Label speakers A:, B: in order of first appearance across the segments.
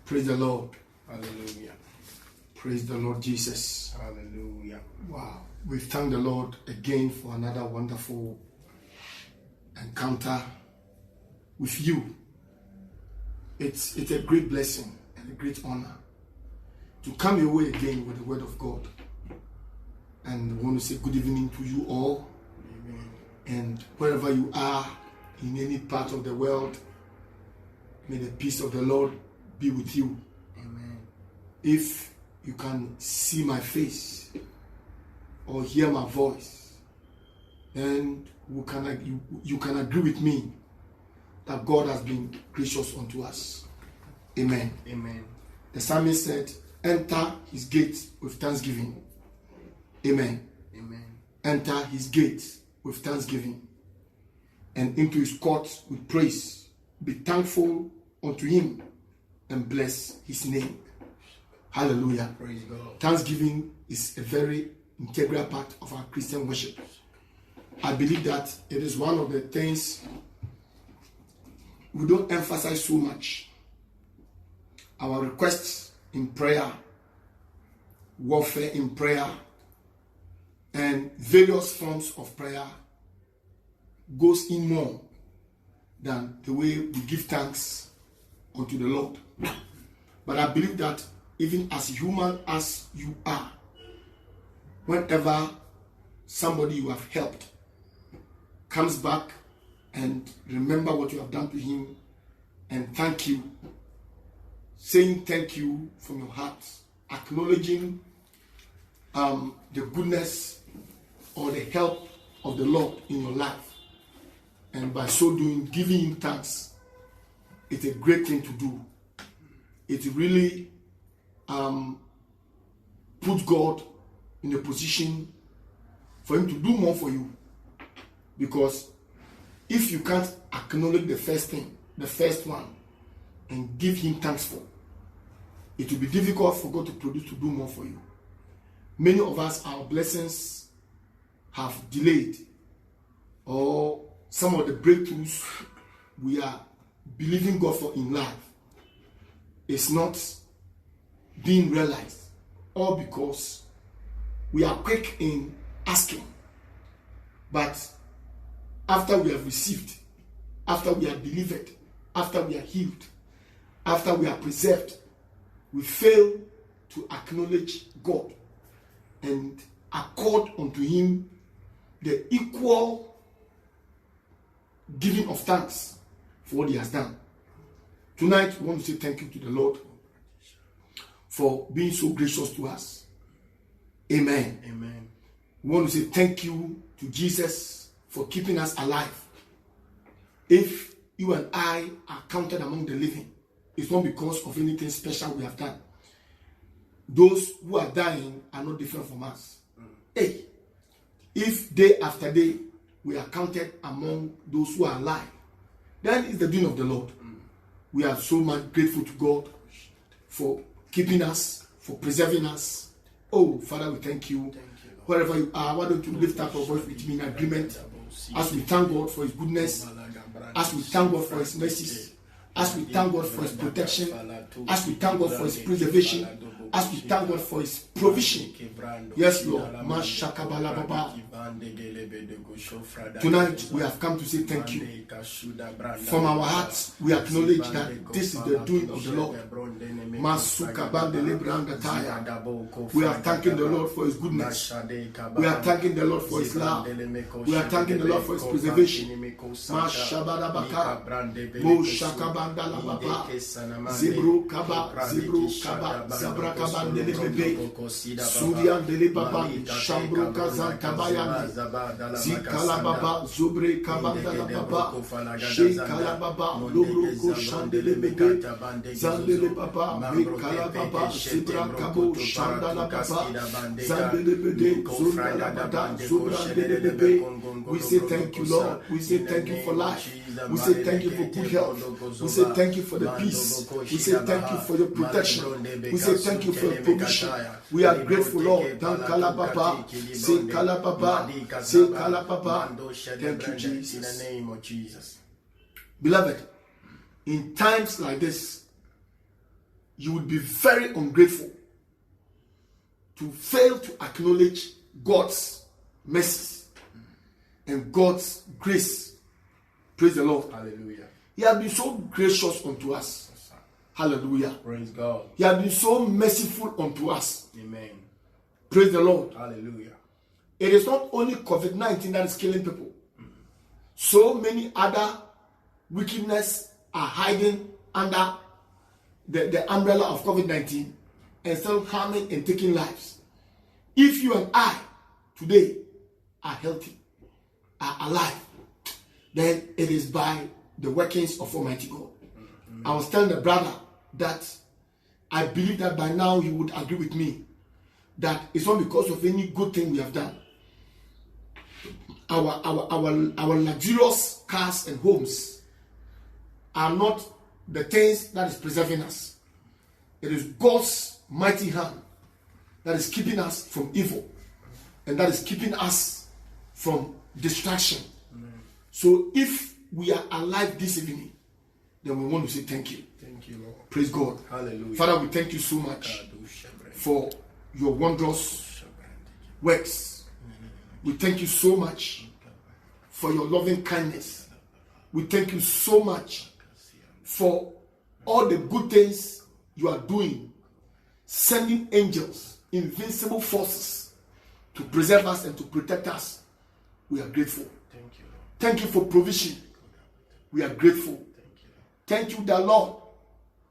A: Praise the Lord.
B: Hallelujah.
A: Praise the Lord Jesus.
B: Hallelujah.
A: Wow. We thank the Lord again for another wonderful encounter with you. It's a great blessing and a great honor to come your way again with the word of God. And I want to say good evening to you all.
B: Amen.
A: And wherever you are in any part of the world, may the peace of the Lord be with you.
B: Amen.
A: If you can see my face or hear my voice, then you can agree with me that God has been gracious unto us. Amen.
B: Amen.
A: The psalmist said, enter his gates with thanksgiving. Amen.
B: Amen.
A: Enter his gates with thanksgiving and into his courts with praise. Be thankful unto him and bless his name. Hallelujah.
B: Praise God.
A: Thanksgiving is a very integral part of our Christian worship. I believe that it is one of the things we don't emphasize so much. Our requests in prayer, warfare in prayer, and various forms of prayer goes in more than the way we give thanks unto the Lord. But I believe that even as human as you are, whenever somebody you have helped comes back and remember what you have done to him and thank you, saying thank you from your heart, acknowledging the goodness or the help of the Lord in your life, and by so doing, giving him thanks, it's a great thing to do. It really puts God in a position for him to do more for you. Because if you can't acknowledge the first thing, the first one, and give him thanks for, it will be difficult for God to do more for you. Many of us, our blessings have delayed, or some of the breakthroughs we are believing God for in life is not being realized, all because we are quick in asking, but after we have received, after we are delivered, after we are healed, after we are preserved, we fail to acknowledge God and accord unto him the equal giving of thanks for what he has done. Tonight, we want to say thank you to the Lord for being so gracious to us. Amen.
B: Amen.
A: We want to say thank you to Jesus for keeping us alive. If you and I are counted among the living, it's not because of anything special we have done. Those who are dying are not different from us. Hey, if day after day we are counted among those who are alive, then it's the doing of the Lord. We are so much grateful to God for keeping us, for preserving us. Oh, Father, we thank you. Wherever you are, why don't you lift up your voice with me in agreement as we thank God for his goodness, as we thank God for his mercies, as we thank God for his protection, as we thank God for his preservation, as we thank God for his provision. Yes, Lord. Tonight we have come to say thank you. From our hearts, we acknowledge that this is the doing of the Lord. We are thanking the Lord for his goodness. We are thanking the Lord for his love. We are thanking the Lord for his preservation. Zibru kaba, zabra kabandele bebe, Sudian dele baba, Shambro kazan tabayani, Zikala baba, Zubre kabandala baba, Shekala baba, Lubru ko shandele bebe, Zandele baba, Mekala baba, Zibra kabo, Shandala baba, Zandele bebe, Zundala baba, Zubra dele bebe. We say thank you, Lord. We say thank you for life. We say thank you for good health. We say thank you for the peace. We say thank you for your protection. We say thank you for your provision. We are grateful, Lord. Thank Kalababa. Say Kalababa. Say Kalababa. Thank you, Jesus.
B: In the name of Jesus.
A: Beloved, in times like this, you would be very ungrateful to fail to acknowledge God's mercy and God's grace. Praise the Lord.
B: Hallelujah.
A: He has been so gracious unto us. Hallelujah.
B: Praise God.
A: He has been so merciful unto us.
B: Amen.
A: Praise the Lord.
B: Hallelujah.
A: It is not only COVID-19 that is killing people. So many other wickedness are hiding under the umbrella of COVID-19 and still harming and taking lives. If you and I today are healthy, are alive, then it is by the workings of Almighty God. I was telling the brother that I believe that by now he would agree with me that it's not because of any good thing we have done. Our luxurious cars and homes are not the things that is preserving us. It is God's mighty hand that is keeping us from evil and that is keeping us from distraction. Amen. So if we are alive this evening, then we want to say thank you.
B: Thank you, Lord.
A: Praise God.
B: Hallelujah.
A: Father, we thank you so much for your wondrous works. We thank you so much for your loving kindness. We thank you so much for all the good things you are doing, sending angels, invincible forces to preserve us and to protect us. We are grateful.
B: Thank you, Lord.
A: Thank you for provision. We are grateful. Thank you, the Lord.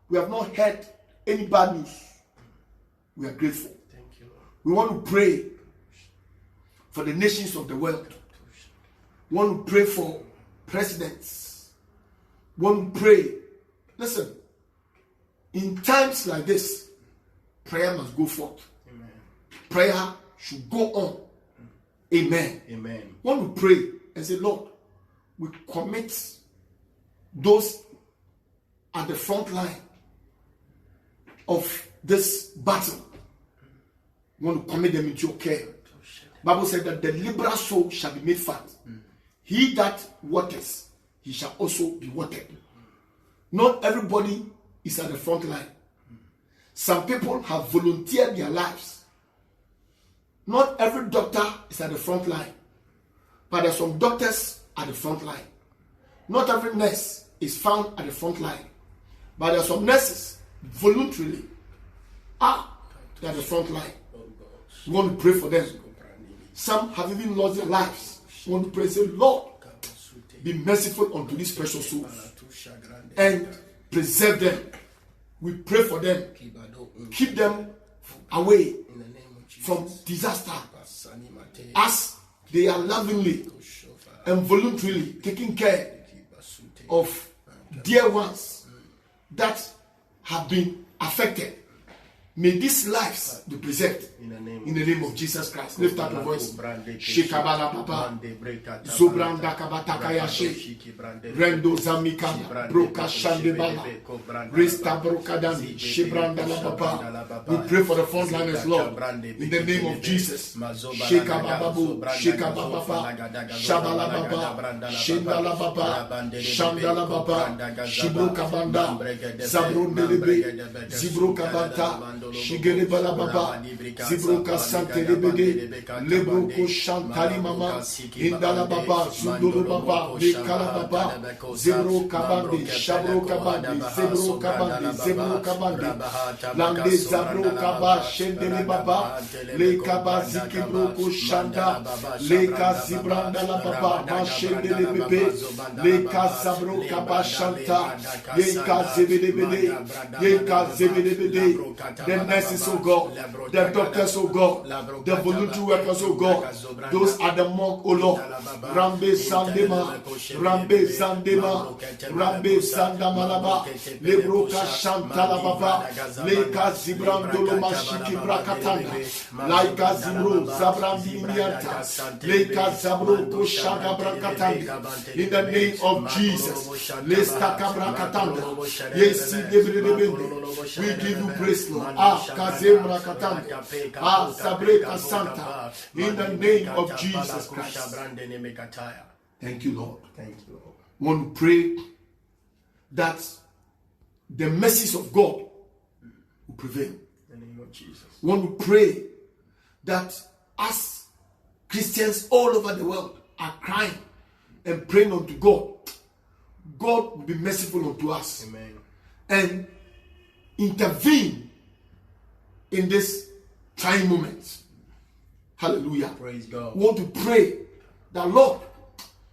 A: We have not heard any bad news. We are grateful.
B: Thank you, Lord.
A: We want to pray for the nations of the world. We want to pray for presidents. We want to pray. Listen, in times like this, prayer must go forth.
B: Amen.
A: Prayer should go on. Amen.
B: Amen.
A: We want to pray and say, Lord, we commit those at the front line of this battle. We want to commit them into your care. Bible said that the liberal soul shall be made fat. He that waters, he shall also be watered. Not everybody is at the front line. Some people have volunteered their lives. Not every doctor is at the front line, but there are some doctors at the front line. Not every nurse is found at the front line, but there are some nurses voluntarily are at the front line. We want to pray for them. Some have even lost their lives. We want to pray and say, Lord, be merciful unto these precious souls and preserve them. We pray for them. Keep them away from disaster as they are lovingly and voluntarily taking care of dear ones that have been affected. May these lives be preserved in the name of Jesus Christ. Lift up your voice. Shekabala Papa, Zobranda Kabatakayashe, Rendo Zamika, Broka Shandebala, Resta Brokadani, Shebranda La Papa. We pray for the frontliners, Lord, in the name of Jesus. Shekababu, Shekababa, Shabala Baba, Shendala Baba, Shandala Baba, Shibrokabanda, Zabrundelebe, Zibrokabanta. Shigere Balababa, Zibroka Sante Lebede, Lebroko Shantali Mama, Indala Baba, Zundulu Baba, Lekala Baba, Zebro Kabandi, Shabro Kabandi, Zebro Kabandi, Zebro Kabandi, Lande Zabro Kaba, Shendele Baba, Lekaba Zikibroko Shanda, Leka Zibranda La Baba, Mashendele Bebe, Leka Zabro Kaba Shanta, Yeka Zebedebede, Yeka Zebedebede, the nurses, oh God, the doctors, oh God, the voluntary workers, oh God, those are the monk, oh Lord. Rambe Sandema, Rambe Sandema, Rambe Sandamalaba, Lebroka Shantala Baba, Leka Zibrandolo Mashiki Brakatanda, Laika Zibro, Zabrandinianta, Leka Zabro Koshaka Brakatanda, in the name of Jesus, Lestaka Brakatanda, yes, we give you praise, Lord. Kazemra Katanda, Sabreka Santa, in the name of Jesus Christ. Thank you, Lord.
B: Thank you, Lord.
A: We want to pray that the mercies of God will prevail.
B: In the name of Jesus.
A: We want to pray that as Christians all over the world are crying and praying unto God, God will be merciful unto us.
B: Amen.
A: And intervene in this trying moment. Hallelujah.
B: Praise God.
A: We want to pray that, Lord,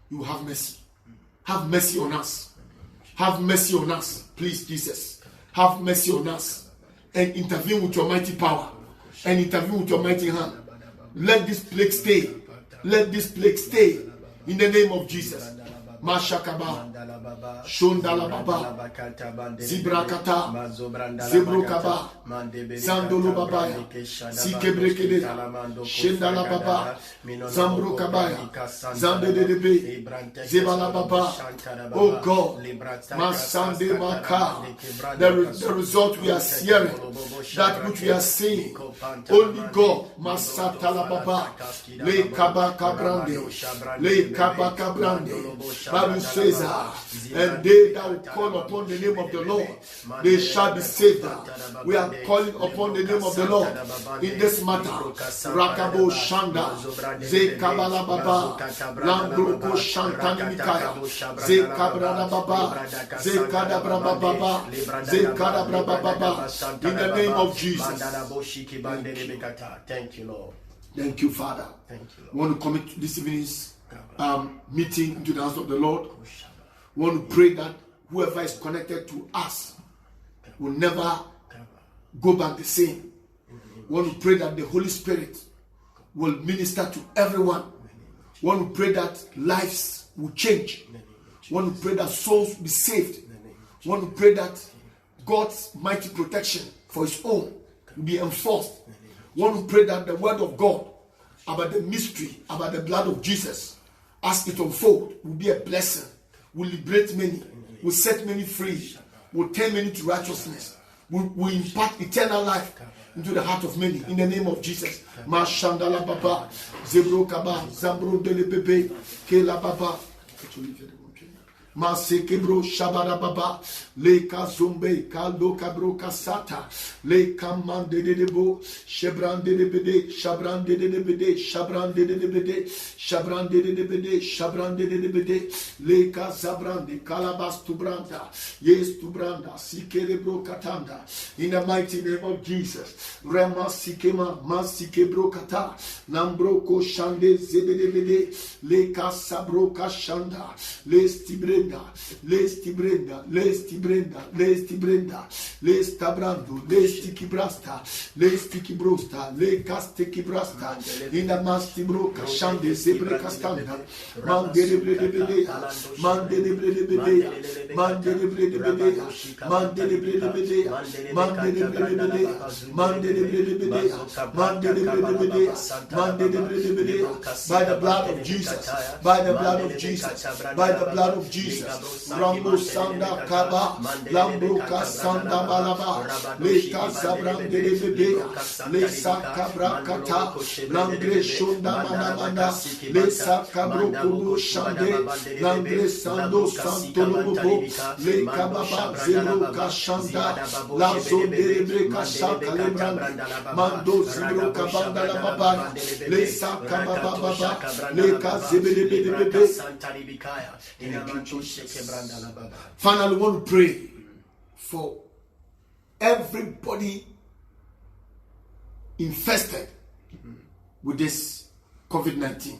A: you have mercy. Have mercy on us. Have mercy on us. Please, Jesus. Have mercy on us. And intervene with your mighty power. And intervene with your mighty hand. Let this plague stay. Let this plague stay. In the name of Jesus. Mashakaba, Shondalababa, Zibrakata, Zebrokaba, Zandolubabaya, Sikebrekede, Shendalababa, Zambrokabaya, Zandedebe, Zebalababa. Oh God, Masande Maka, the result we are hearing, that which we are seeing, only God, Masatalababa, Le Kabaka Brande, Le Kabaka Brande. Bible says, and they that will call upon the name of the Lord, they shall be saved. We are calling upon the name of the Lord in this matter. Rakabo Shanda, Ze Kabala Baba, Lambroko Shantani Mikaya, Ze Kabrana Baba, Ze Kadabra Baba, Ze Kadabra Baba, in the name of Jesus.
B: Thank you, Lord.
A: Thank you, Father.
B: Thank you, Lord.
A: We want to commit this evening's meeting into the house of the Lord. We want to pray that whoever is connected to us will never go back the same. We want to pray that the Holy Spirit will minister to everyone. We want to pray that lives will change. We want to pray that souls will be saved. We want to pray that God's mighty protection for his own will be enforced. We want to pray that the word of God about the mystery, about the blood of Jesus, as it unfolds, will be a blessing, will liberate many, will set many free, will turn many to righteousness, will impart eternal life into the heart of many. In the name of Jesus. Mashandala Baba, Zebro Kaba, Zambro Delebebe, Kela Baba. Masekebro Shabara Baba, Le Kazumbe, Kaldo Kabro Kasata, Le Kamande de Debo, Shebrande de Bede, Shabrande de Bede, Shabrande de Bede, Shabrande de Bede, Shabrande de Bede, Le Kazabrande, Kalabas Tubranda, Yes Tubranda, Sikerebro Katanda, in the mighty name of Jesus. Rema Sikema, Masikebro Kata, Nambroko Shande Zebede, Le Kasabro Kashanda, Le Stibre. Lesti Brenda, Lesti Tabrando, Lesti Kibrasta, Lesti Kibrosta, Le Casti Kibrasta, in the Masti Broca, Shande, Zebre Castanda, Mande de Bede, Mande de Bede, Mande de Bede, Mande de Bede, Mande de Bede, Mande de Bede, Mande de Bede, Mande de Bede, by the blood of Jesus, by the blood of Jesus, by the blood of Jesus. Rambo Sanda Kaba, Lambroka Sanda Balaba, Leka Zabram de Bebe, Lesa Cabra Kata, Langre Shunda Manamanda, Lesa Cabro Kubu Shande, Langre Sando Santo Lobo, Leka Baba Zero Kashanda, Lazo de Breka Shaka Lebrand, Mando Zero Kabanda La Baba, Lesa Kababa Baba, Leka Zebede Bebe. Finally, we want to pray for everybody infested with this COVID-19.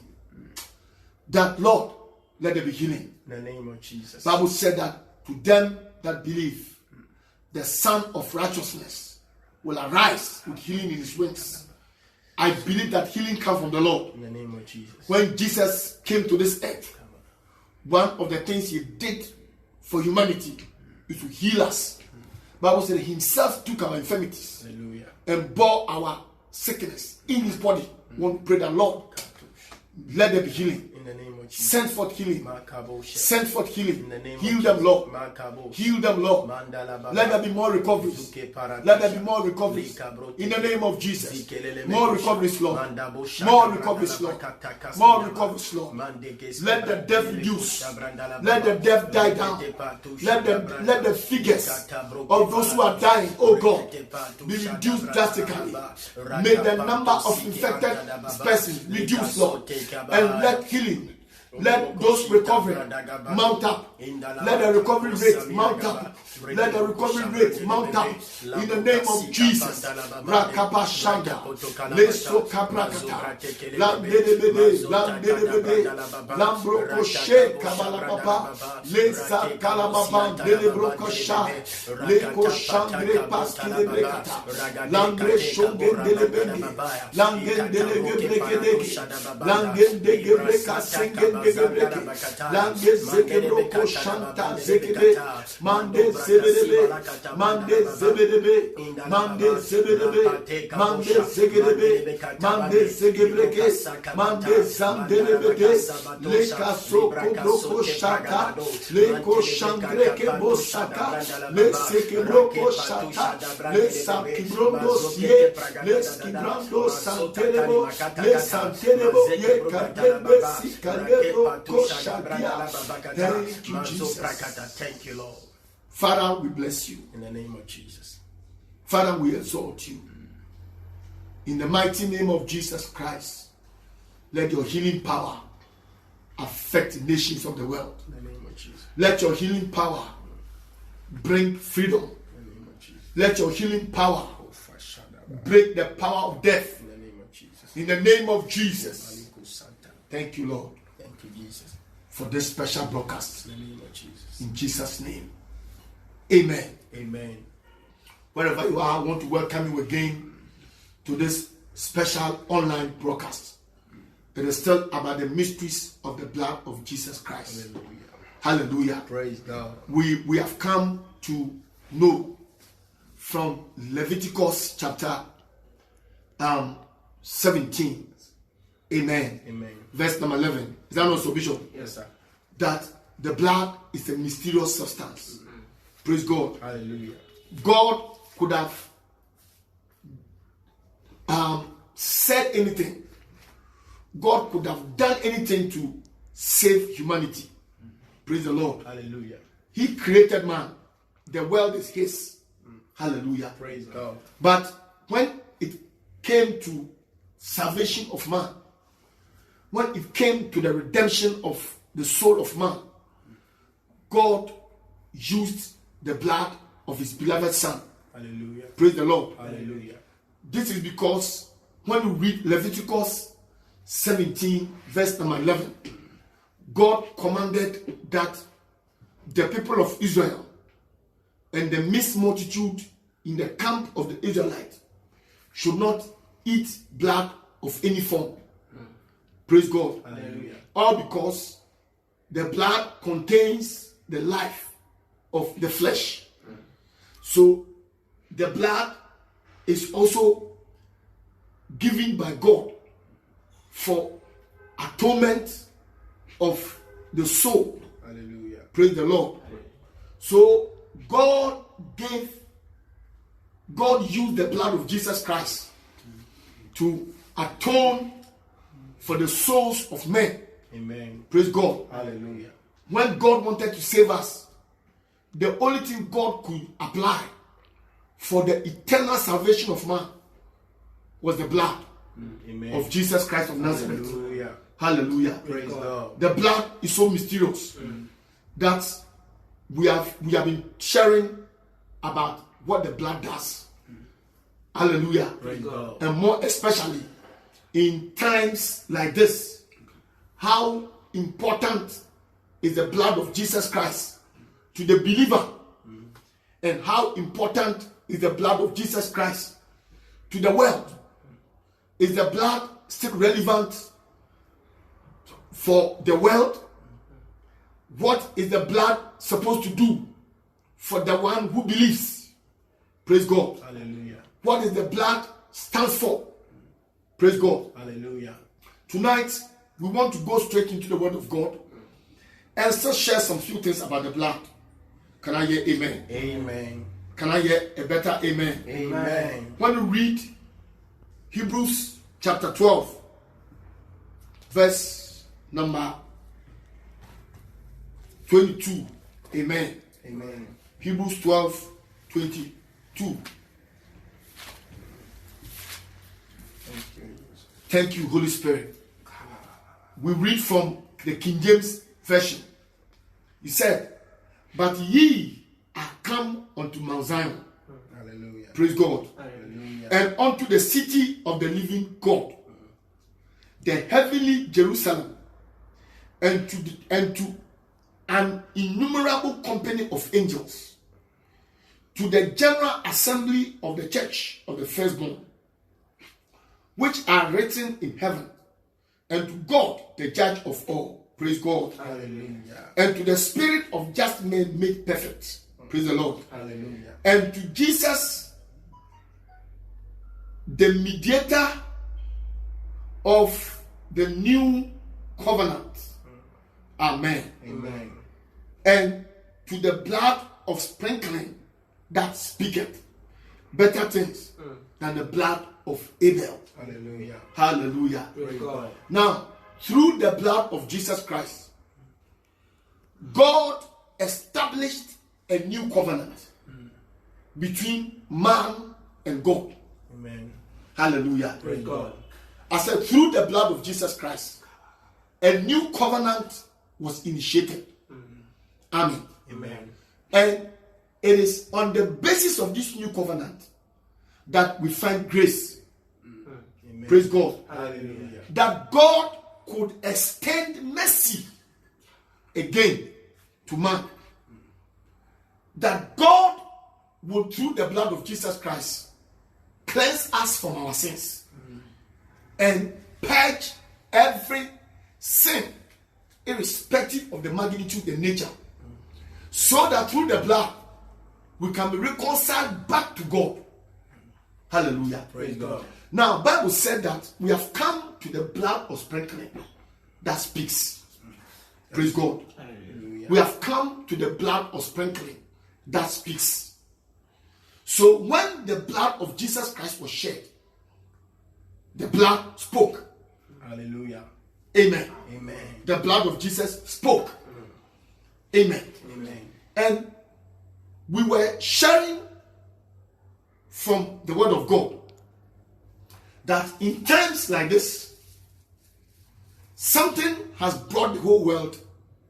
A: That, Lord, let there be healing.
B: In the name of Jesus.
A: The Bible said that to them that believe, the Son of Righteousness will arise with healing in his wings. I believe that healing comes from the Lord.
B: In the name of Jesus.
A: When Jesus came to this earth, one of the things he did for humanity is to heal us. The Bible said he himself took our infirmities.
B: Hallelujah.
A: And bore our sickness in his body. We want to pray that, Lord, let there be healing.
B: the name of Jesus.
A: Send forth healing.
B: Makabosha.
A: Send forth healing.
B: In the name
A: Heal
B: of
A: them,
B: Jesus.
A: Lord.
B: Makabosha.
A: Heal them, Lord.
B: Mandala Baba.
A: Let there be more recoveries.
B: Zuke Paradisha.
A: Let there be more recoveries.
B: Likabrote.
A: In the name of Jesus.
B: Zikelele
A: More
B: Mekosha.
A: recoveries, Lord.
B: Mandabosha.
A: More recoveries, Lord.
B: Brandala
A: More
B: Bakataka.
A: recoveries, Lord.
B: Mandekes.
A: Let the death reduce.
B: Brandala
A: Let the
B: Baba.
A: death die down. Let the figures of those who are dying, oh God, be reduced drastically. May the number of infected persons reduce, Lord, and let healing, let those recovering mount up. Let the recovery rate mount up. Let the recovery rate mount up. In the name of Jesus. Rakaba Shanda. Leso Kabrakata. Lambedebede. Lambedebede. Lambroko She Kabalababa. Lesa Kalababa. Delebroko Sha. Leko Shandre Paskidebrekata. Langre Shongen Delebende. Langen Delegebrekedeki. Langen Degebreka Sengen Degebreke. Langen Zekebroko Shanta Zekebe. Mande Zebedebe. Mande Zebedebe. Mande Zebedebe. Mande Zegedebe. Mande Zegebreke. Mande Zandelebede. Leka Soko Broko Shaka. Leko Shangreke Bosaka. Lesekebroko Shaka. Lesakibrondo Ye. Leskibrando Santelebo. Lesantelebo Ye Kadebe Sikalebo Koshadia. Thank you, Jesus.
B: Thank you, Lord.
A: Father, we bless you.
B: In the name of Jesus.
A: Father, we exalt you. In the mighty name of Jesus Christ, let your healing power affect the nations of the world.
B: In the name of Jesus.
A: Let your healing power bring freedom.
B: In the name of Jesus.
A: Let your healing power
B: Oh, Fashada.
A: break the power of death.
B: In the name of Jesus.
A: In the name of Jesus.
B: Maliko Santa.
A: Thank you, Lord,
B: Thank you, Jesus.
A: for this special broadcast.
B: In the name of Jesus.
A: In Jesus' name. Amen.
B: Amen.
A: Wherever you are, I want to welcome you again to this special online broadcast. It is still about the mysteries of the blood of Jesus Christ.
B: Hallelujah.
A: Hallelujah.
B: Praise God.
A: We have come to know from Leviticus chapter 17. Amen.
B: Amen.
A: Verse number 11. Is that not so, Bishop?
B: Yes, sir.
A: That the blood is a mysterious substance. Praise God.
B: Hallelujah.
A: God could have said anything. God could have done anything to save humanity. Praise the Lord.
B: Hallelujah.
A: He created man. The world is his. Hallelujah.
B: Praise God.
A: But when it came to salvation of man, when it came to the redemption of the soul of man, God used the blood of his beloved Son.
B: Hallelujah.
A: Praise the Lord.
B: Hallelujah.
A: This is because when you read Leviticus 17, verse number 11, God commanded that the people of Israel and the mixed multitude in the camp of the Israelites should not eat blood of any form. Praise God.
B: Hallelujah.
A: All because the blood contains the life of the flesh. So the blood is also given by God for atonement of the soul.
B: Hallelujah.
A: Praise the Lord. So God used the blood of Jesus Christ to atone for the souls of men.
B: Amen.
A: Praise God.
B: Hallelujah.
A: When God wanted to save us, the only thing God could apply for the eternal salvation of man was the blood
B: Amen.
A: of Jesus Christ of Nazareth.
B: Hallelujah.
A: Hallelujah.
B: Praise God.
A: The blood is so mysterious that we have been sharing about what the blood does. Hallelujah.
B: Praise God.
A: And more especially in times like this, how important is the blood of Jesus Christ to the believer, and how important is the blood of Jesus Christ to the world. Is the blood still relevant for the world? What is the blood supposed to do for the one who believes? Praise God.
B: Hallelujah.
A: What is the blood stands for? Praise God.
B: Hallelujah.
A: Tonight, we want to go straight into the Word of God and still share some few things about the blood. Can I hear amen?
B: Amen.
A: Can I hear a better amen?
B: Amen.
A: When you read Hebrews chapter 12, verse number 22. Amen.
B: Amen.
A: Hebrews 12, 22. Thank you, Holy Spirit. We read from the King James Version. He said, but ye are come unto Mount Zion.
B: Hallelujah.
A: Praise God.
B: Hallelujah.
A: And unto the city of the living God, the heavenly Jerusalem, and to an innumerable company of angels, to the general assembly of the church of the firstborn, which are written in heaven, and to God, the judge of all. Praise God.
B: Hallelujah.
A: And to the spirit of just men made perfect. Praise the Lord.
B: Hallelujah.
A: And to Jesus, the mediator of the new covenant. Amen.
B: Amen.
A: And to the blood of sprinkling that speaketh better things than the blood of Abel.
B: Hallelujah.
A: Hallelujah.
B: Praise God.
A: Now, through the blood of Jesus Christ, God established a new covenant between man and God.
B: Amen.
A: Hallelujah.
B: Praise God.
A: I said, through the blood of Jesus Christ, a new covenant was initiated. Amen.
B: Amen.
A: And it is on the basis of this new covenant that we find grace.
B: Amen.
A: Praise God.
B: Hallelujah.
A: That God could extend mercy again to man. That God would, through the blood of Jesus Christ, cleanse us from our sins and purge every sin, irrespective of the magnitude and nature, so that through the blood we can be reconciled back to God. Hallelujah.
B: Praise God.
A: Now, Bible said that we have come to the blood of sprinkling that speaks. Praise God.
B: Hallelujah.
A: We have come to the blood of sprinkling that speaks. So when the blood of Jesus Christ was shed, the blood spoke.
B: Hallelujah.
A: Amen.
B: Amen.
A: The blood of Jesus spoke. Amen.
B: Amen.
A: And we were sharing from the word of God that in times like this, something has brought the whole world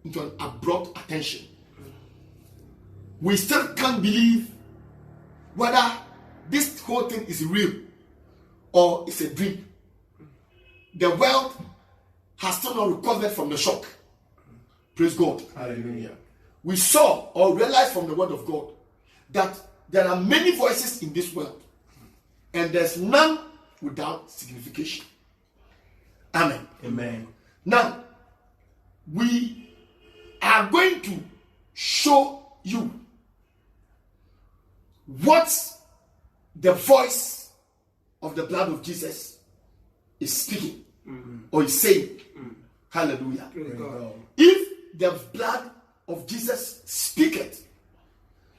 A: into an abrupt attention. We still can't believe whether this whole thing is real or it's a dream. The world has still not recovered from the shock. Praise God.
B: Hallelujah.
A: We saw or realized from the word of God that there are many voices in this world and there's none without signification. Amen.
B: Amen.
A: Now, we are going to show you what the voice of the blood of Jesus is speaking or is saying. Hallelujah.
B: Praise God.
A: If the blood of Jesus speaketh,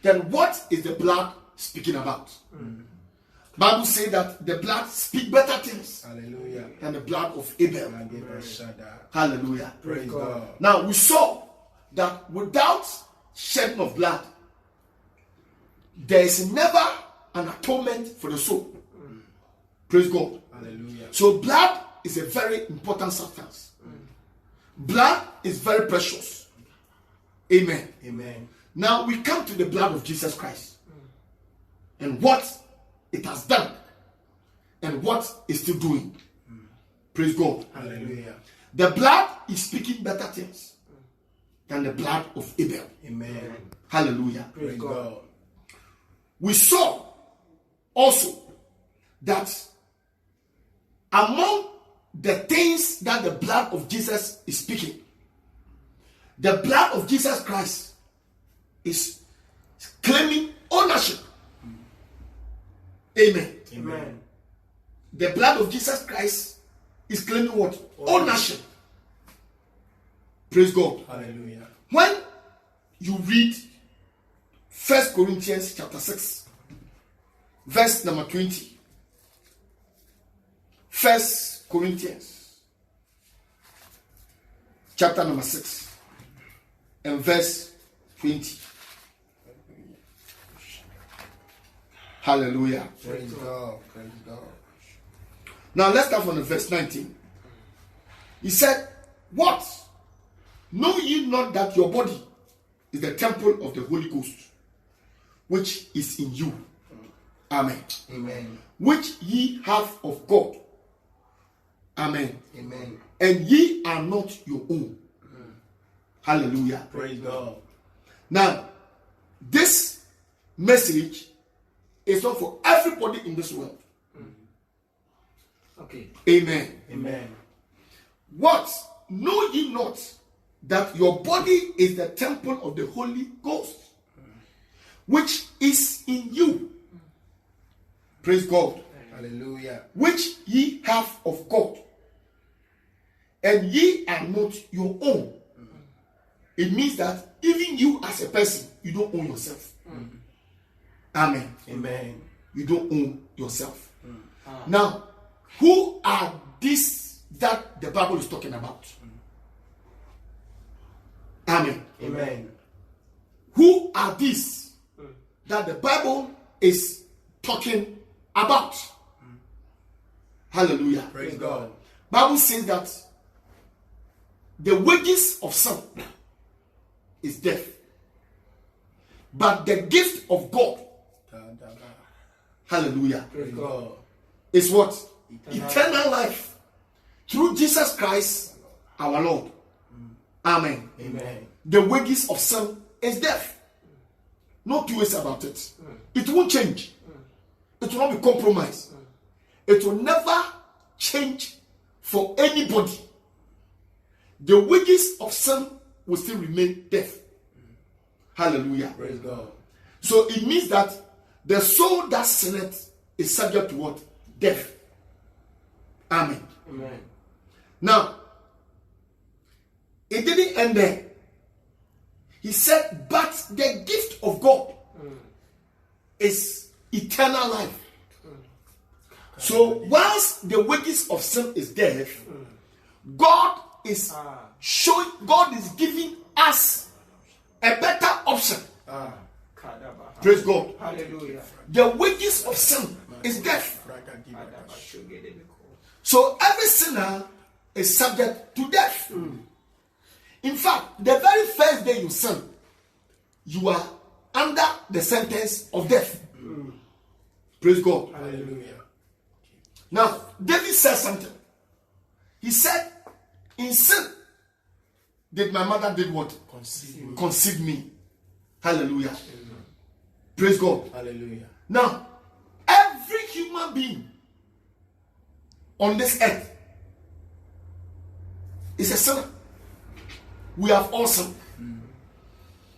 A: then what is the blood speaking about? Bible says that the blood speaks better things
B: Hallelujah.
A: than the blood of Abel. Hallelujah.
B: Praise God.
A: Now we saw that without shedding of blood, there is never an atonement for the soul. Praise God.
B: Hallelujah.
A: So blood is a very important substance. Blood is very precious. Amen.
B: Amen.
A: Now we come to the blood of Jesus Christ and what it has done and what it's still doing. Praise God.
B: Hallelujah.
A: The blood is speaking better things than the blood of Abel.
B: Amen.
A: Hallelujah.
B: Praise God.
A: We saw also that among the things that the blood of Jesus is speaking, the blood of Jesus Christ is claiming ownership. Amen.
B: Amen.
A: The blood of Jesus Christ is claiming what? Ownership. Praise God.
B: Hallelujah.
A: When you read 1 Corinthians chapter 6, verse number 20. 1 Corinthians chapter number 6 and verse 20. Hallelujah.
B: Praise God. Praise God.
A: Now let's start from the verse 19. He said, what? Know ye not that your body is the temple of the Holy Ghost, which is in you? Amen.
B: Amen.
A: Which ye have of God. Amen.
B: Amen.
A: And ye are not your own. Hallelujah.
B: Praise God.
A: Now, this message is not for everybody in this world.
C: Okay.
A: Amen.
B: Amen.
A: What? Know ye not that your body is the temple of the Holy Ghost, which is in you? Praise God.
B: Hallelujah.
A: Which ye have of God, and ye are not your own. It means that even you as a person, you don't own yourself. Amen.
B: Amen.
A: You don't own yourself. Now, who are these that the Bible is talking about? Amen.
B: Amen.
A: Who are these that the Bible is talking about? Hallelujah.
B: Praise God.
A: Bible says that the wages of sin is death, but the gift of God, hallelujah,
B: Praise God.
A: is what? Eternal life through Jesus Christ our Lord. Amen.
B: Amen.
A: The wages of sin is death. No two ways about it. It won't change. It will not be compromised. It will never change for anybody. The wages of sin will still remain death. Hallelujah.
B: Praise God.
A: So it means that the soul that sinneth is subject to what? Death. Amen.
C: Amen.
A: Now, it didn't end there. He said, but the gift of God is eternal life. So whilst the wages of sin is death, God is showing, God is giving us a better option. Praise God.
C: Hallelujah.
A: The wages of sin is death. So every sinner is subject to death. In fact, the very first day you sin, you are under the sentence of death. Praise God.
B: Hallelujah.
A: Now, David said something. He said, in sin did my mother did what? Conceive me. Hallelujah. Praise God.
B: Hallelujah.
A: Now, every human being on this earth is a sinner. We have all sinned.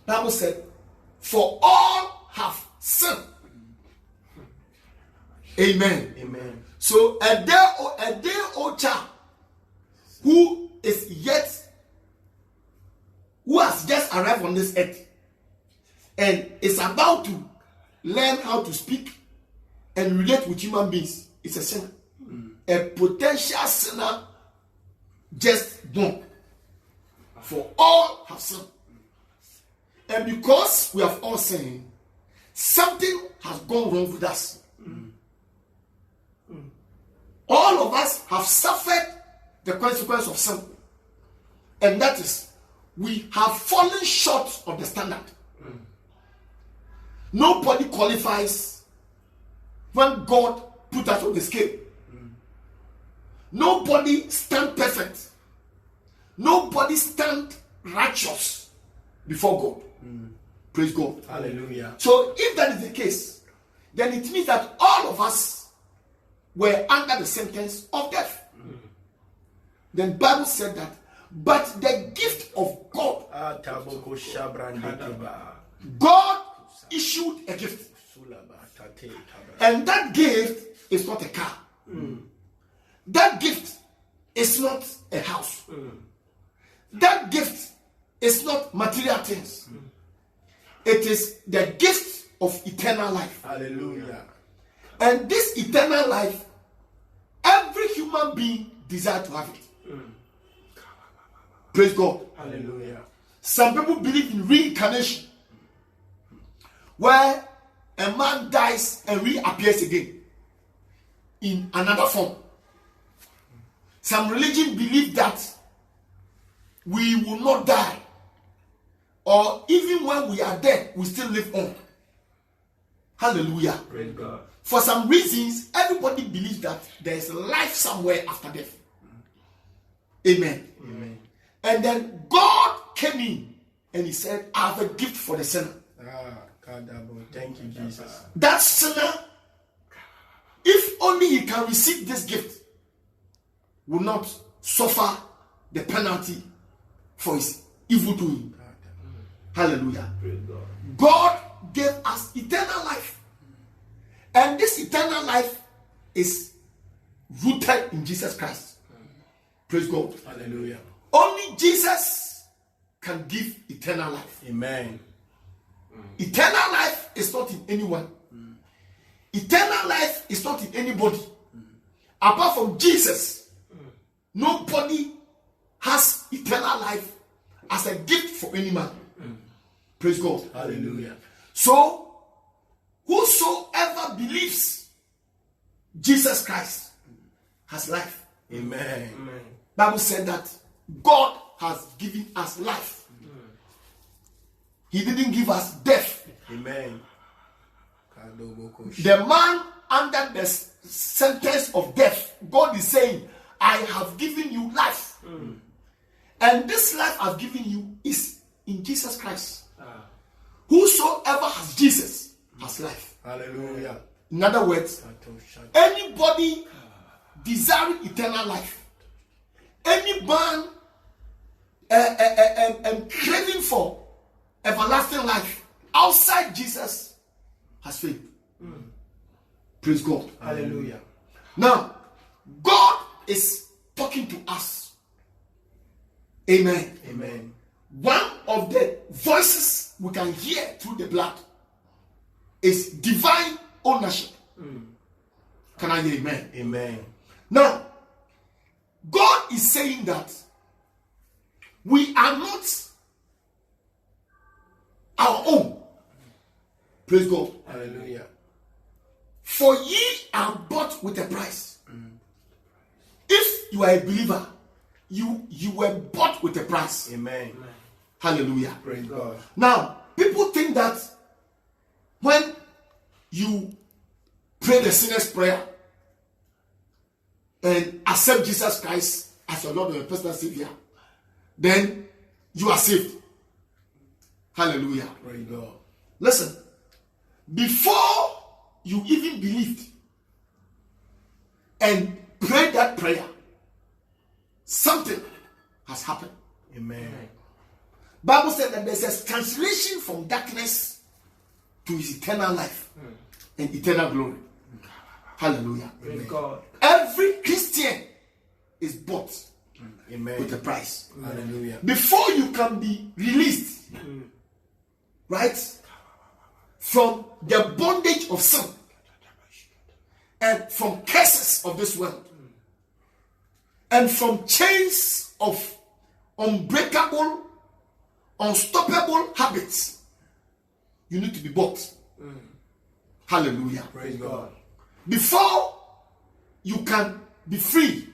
A: Bible said, for all have sinned. Amen.
B: Amen.
A: So a day old child who has just arrived on this earth and is about to learn how to speak and relate with human beings is a sinner. A potential sinner just born. For all have sinned. And because we have all sinned, something has gone wrong with us. All of us have suffered the consequence of sin. And that is, we have fallen short of the standard. Nobody qualifies when God put us on the scale. Nobody stand perfect. Nobody stand righteous before God. Praise God.
B: Hallelujah.
A: So if that is the case, then it means that all of us were under the sentence of death. Then Bible said that, but the gift of God, God issued a gift. And that gift is not a car. That gift is not a house. that gift is not material things. It is the gift of eternal life.
B: Hallelujah.
A: And this eternal life, every human being desires to have it. Praise God.
B: Hallelujah.
A: Some people believe in reincarnation, where a man dies and reappears again in another form. Some religion believe that we will not die, or even when we are dead, we still live on. Hallelujah.
B: Praise God.
A: For some reasons, everybody believes that there is life somewhere after death. Amen.
B: Amen.
A: And then God came in and he said, I have a gift for the sinner.
B: Thank you, Jesus.
A: That sinner, if only he can receive this gift, will not suffer the penalty for his evil doing. Hallelujah. God gave us eternal life. And this eternal life is rooted in Jesus Christ. Praise God.
B: Hallelujah.
A: Only Jesus can give eternal life.
B: Amen.
A: Eternal life is not in anyone. Eternal life is not in anybody. Apart from Jesus, nobody has eternal life as a gift for any man. Praise God.
B: Hallelujah.
A: So, whosoever believes Jesus Christ has life.
B: Amen.
A: Bible said that God has given us life. He didn't give us death.
B: Amen.
A: The man under the sentence of death, God is saying, I have given you life. And this life I've given you is in Jesus Christ. Whosoever has Jesus has life.
B: Hallelujah.
A: In other words, anybody desiring eternal life, any man craving for everlasting life outside Jesus has faith. Praise God.
B: Hallelujah.
A: Now, God is talking to us. Amen.
B: Amen.
A: One of the voices we can hear through the blood is divine ownership. Can I hear amen?
B: Amen.
A: Now, God is saying that we are not our own. Praise God.
B: Hallelujah.
A: For ye are bought with a price. If you are a believer, you were bought with a price.
B: Amen.
A: Hallelujah.
B: Praise God.
A: Now, people think that when you pray the sinner's prayer and accept Jesus Christ as your Lord and your personal Savior, then you are saved. Hallelujah.
B: Praise God.
A: Listen, before you even believed and prayed that prayer, something has happened.
B: Amen.
A: Bible said that there's a translation from darkness to his eternal life and eternal glory. Hallelujah.
B: Praise God.
A: Every Christian is bought
B: Amen.
A: with a price.
B: Hallelujah.
A: Before you can be released, right, from the bondage of sin and from curses of this world and from chains of unbreakable, unstoppable habits, you need to be bought. Hallelujah.
B: Praise God.
A: Before you can be free,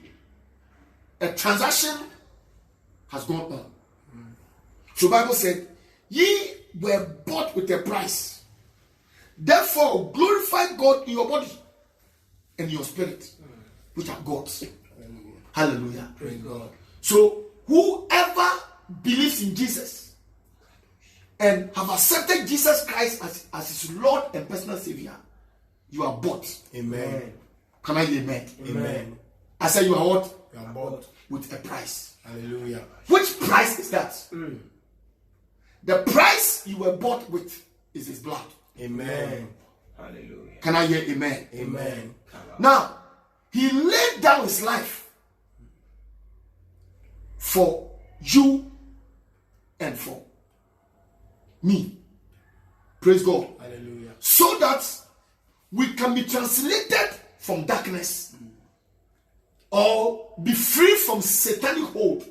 A: a transaction has gone on. So Bible said, ye were bought with a price. Therefore, glorify God in your body and your spirit, which are God's. Hallelujah.
B: Praise God.
A: So whoever believes in Jesus and have accepted Jesus Christ as his Lord and personal Savior, you are bought.
B: Amen.
A: Can I hear amen?
B: Amen.
A: I said you are what?
B: You are bought.
A: With a price.
B: Hallelujah.
A: Which price is that? The price you were bought with is his blood.
B: Amen.
C: Hallelujah.
A: Can I hear amen?
B: Amen.
A: Now, he laid down his life for you and for me. Praise God.
B: Hallelujah.
A: So that we can be translated from darkness or be free from satanic hold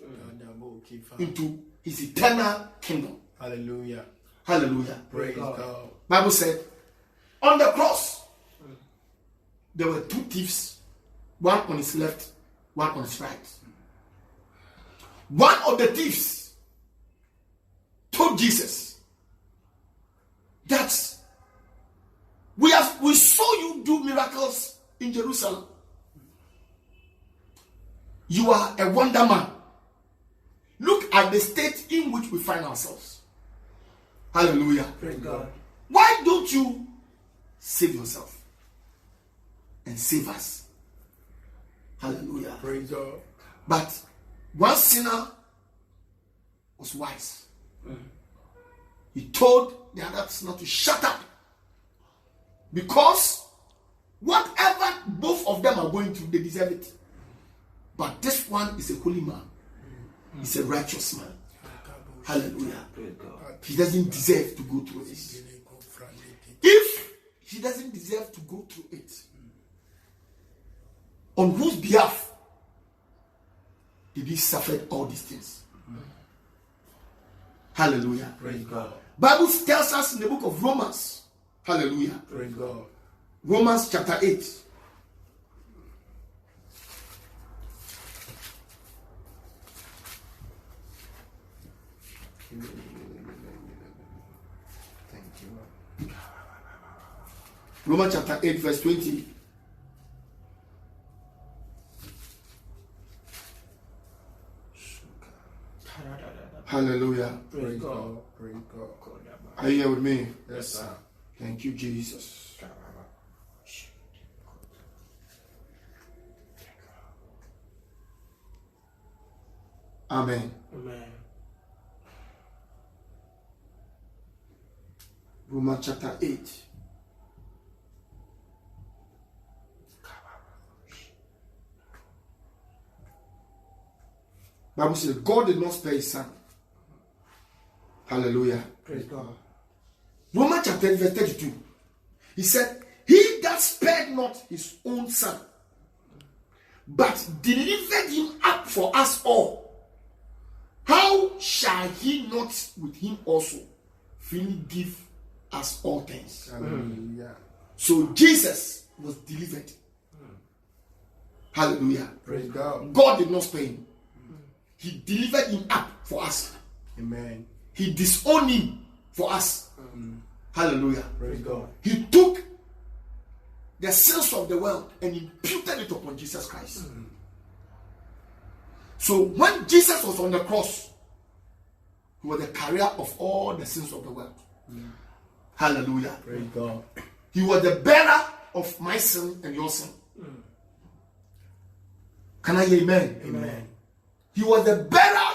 A: into his eternal kingdom.
B: Hallelujah.
A: Hallelujah.
B: Praise God.
A: Bible said, on the cross, there were two thieves, one on his left, one on his right. One of the thieves told Jesus that we saw you do miracles in Jerusalem. You are a wonder man. Look at the state in which we find ourselves. Hallelujah.
B: Praise God.
A: Why don't you save yourself and save us? Hallelujah.
B: Praise God.
A: But one sinner was wise. He told the others not to shut up, because whatever both of them are going through, they deserve it. But this one is a holy man. He's a righteous man. Hallelujah. He doesn't deserve to go through this. If he doesn't deserve to go through it, on whose behalf did he suffer all these things? Hallelujah.
B: Praise God.
A: Bible tells us in the book of Romans. Hallelujah.
B: Praise God.
A: Romans chapter 8.
B: Thank you.
A: Romans chapter 8 verse 20. Hallelujah.
B: Praise God. Praise God.
A: Are you here with me?
B: Yes, sir.
A: Thank you, Jesus. Amen.
B: Amen.
A: Romans chapter 8. Bible says God did not spare his son. Hallelujah.
B: Praise God.
A: Romans chapter 8 verse 32. He said, he that spared not his own son, but delivered him up for us all, how shall he not with him also freely give us all things?
B: Hallelujah.
A: So Jesus was delivered. Hallelujah.
B: Praise God.
A: God did not spare him. He delivered him up for us.
B: Amen.
A: He disowned him for us. Hallelujah.
B: Praise God.
A: He took the sins of the world and imputed it upon Jesus Christ. So when Jesus was on the cross, he was the carrier of all the sins of the world. Hallelujah.
B: Praise God.
A: He was the bearer of my sin and your sin. Can I hear amen?
B: Amen.
A: He was the bearer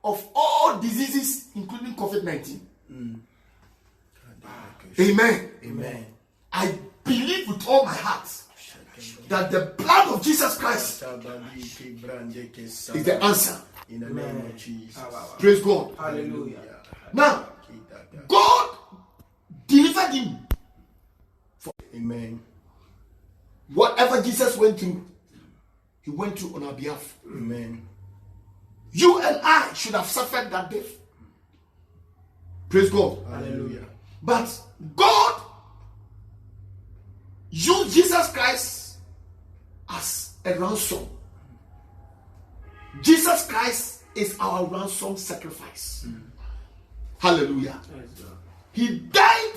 A: of all diseases, including COVID-19. Amen.
B: Amen.
A: I believe with all my heart that the blood of Jesus Christ is the answer.
B: In the name of Jesus.
A: Praise God.
B: Hallelujah.
A: Now, God delivered him.
B: Amen.
A: Whatever Jesus went through, he went through on our behalf.
B: Amen.
A: You and I should have suffered that death. Praise God.
B: Hallelujah.
A: But God used Jesus Christ as a ransom. Jesus Christ is our ransom sacrifice. Hallelujah. He died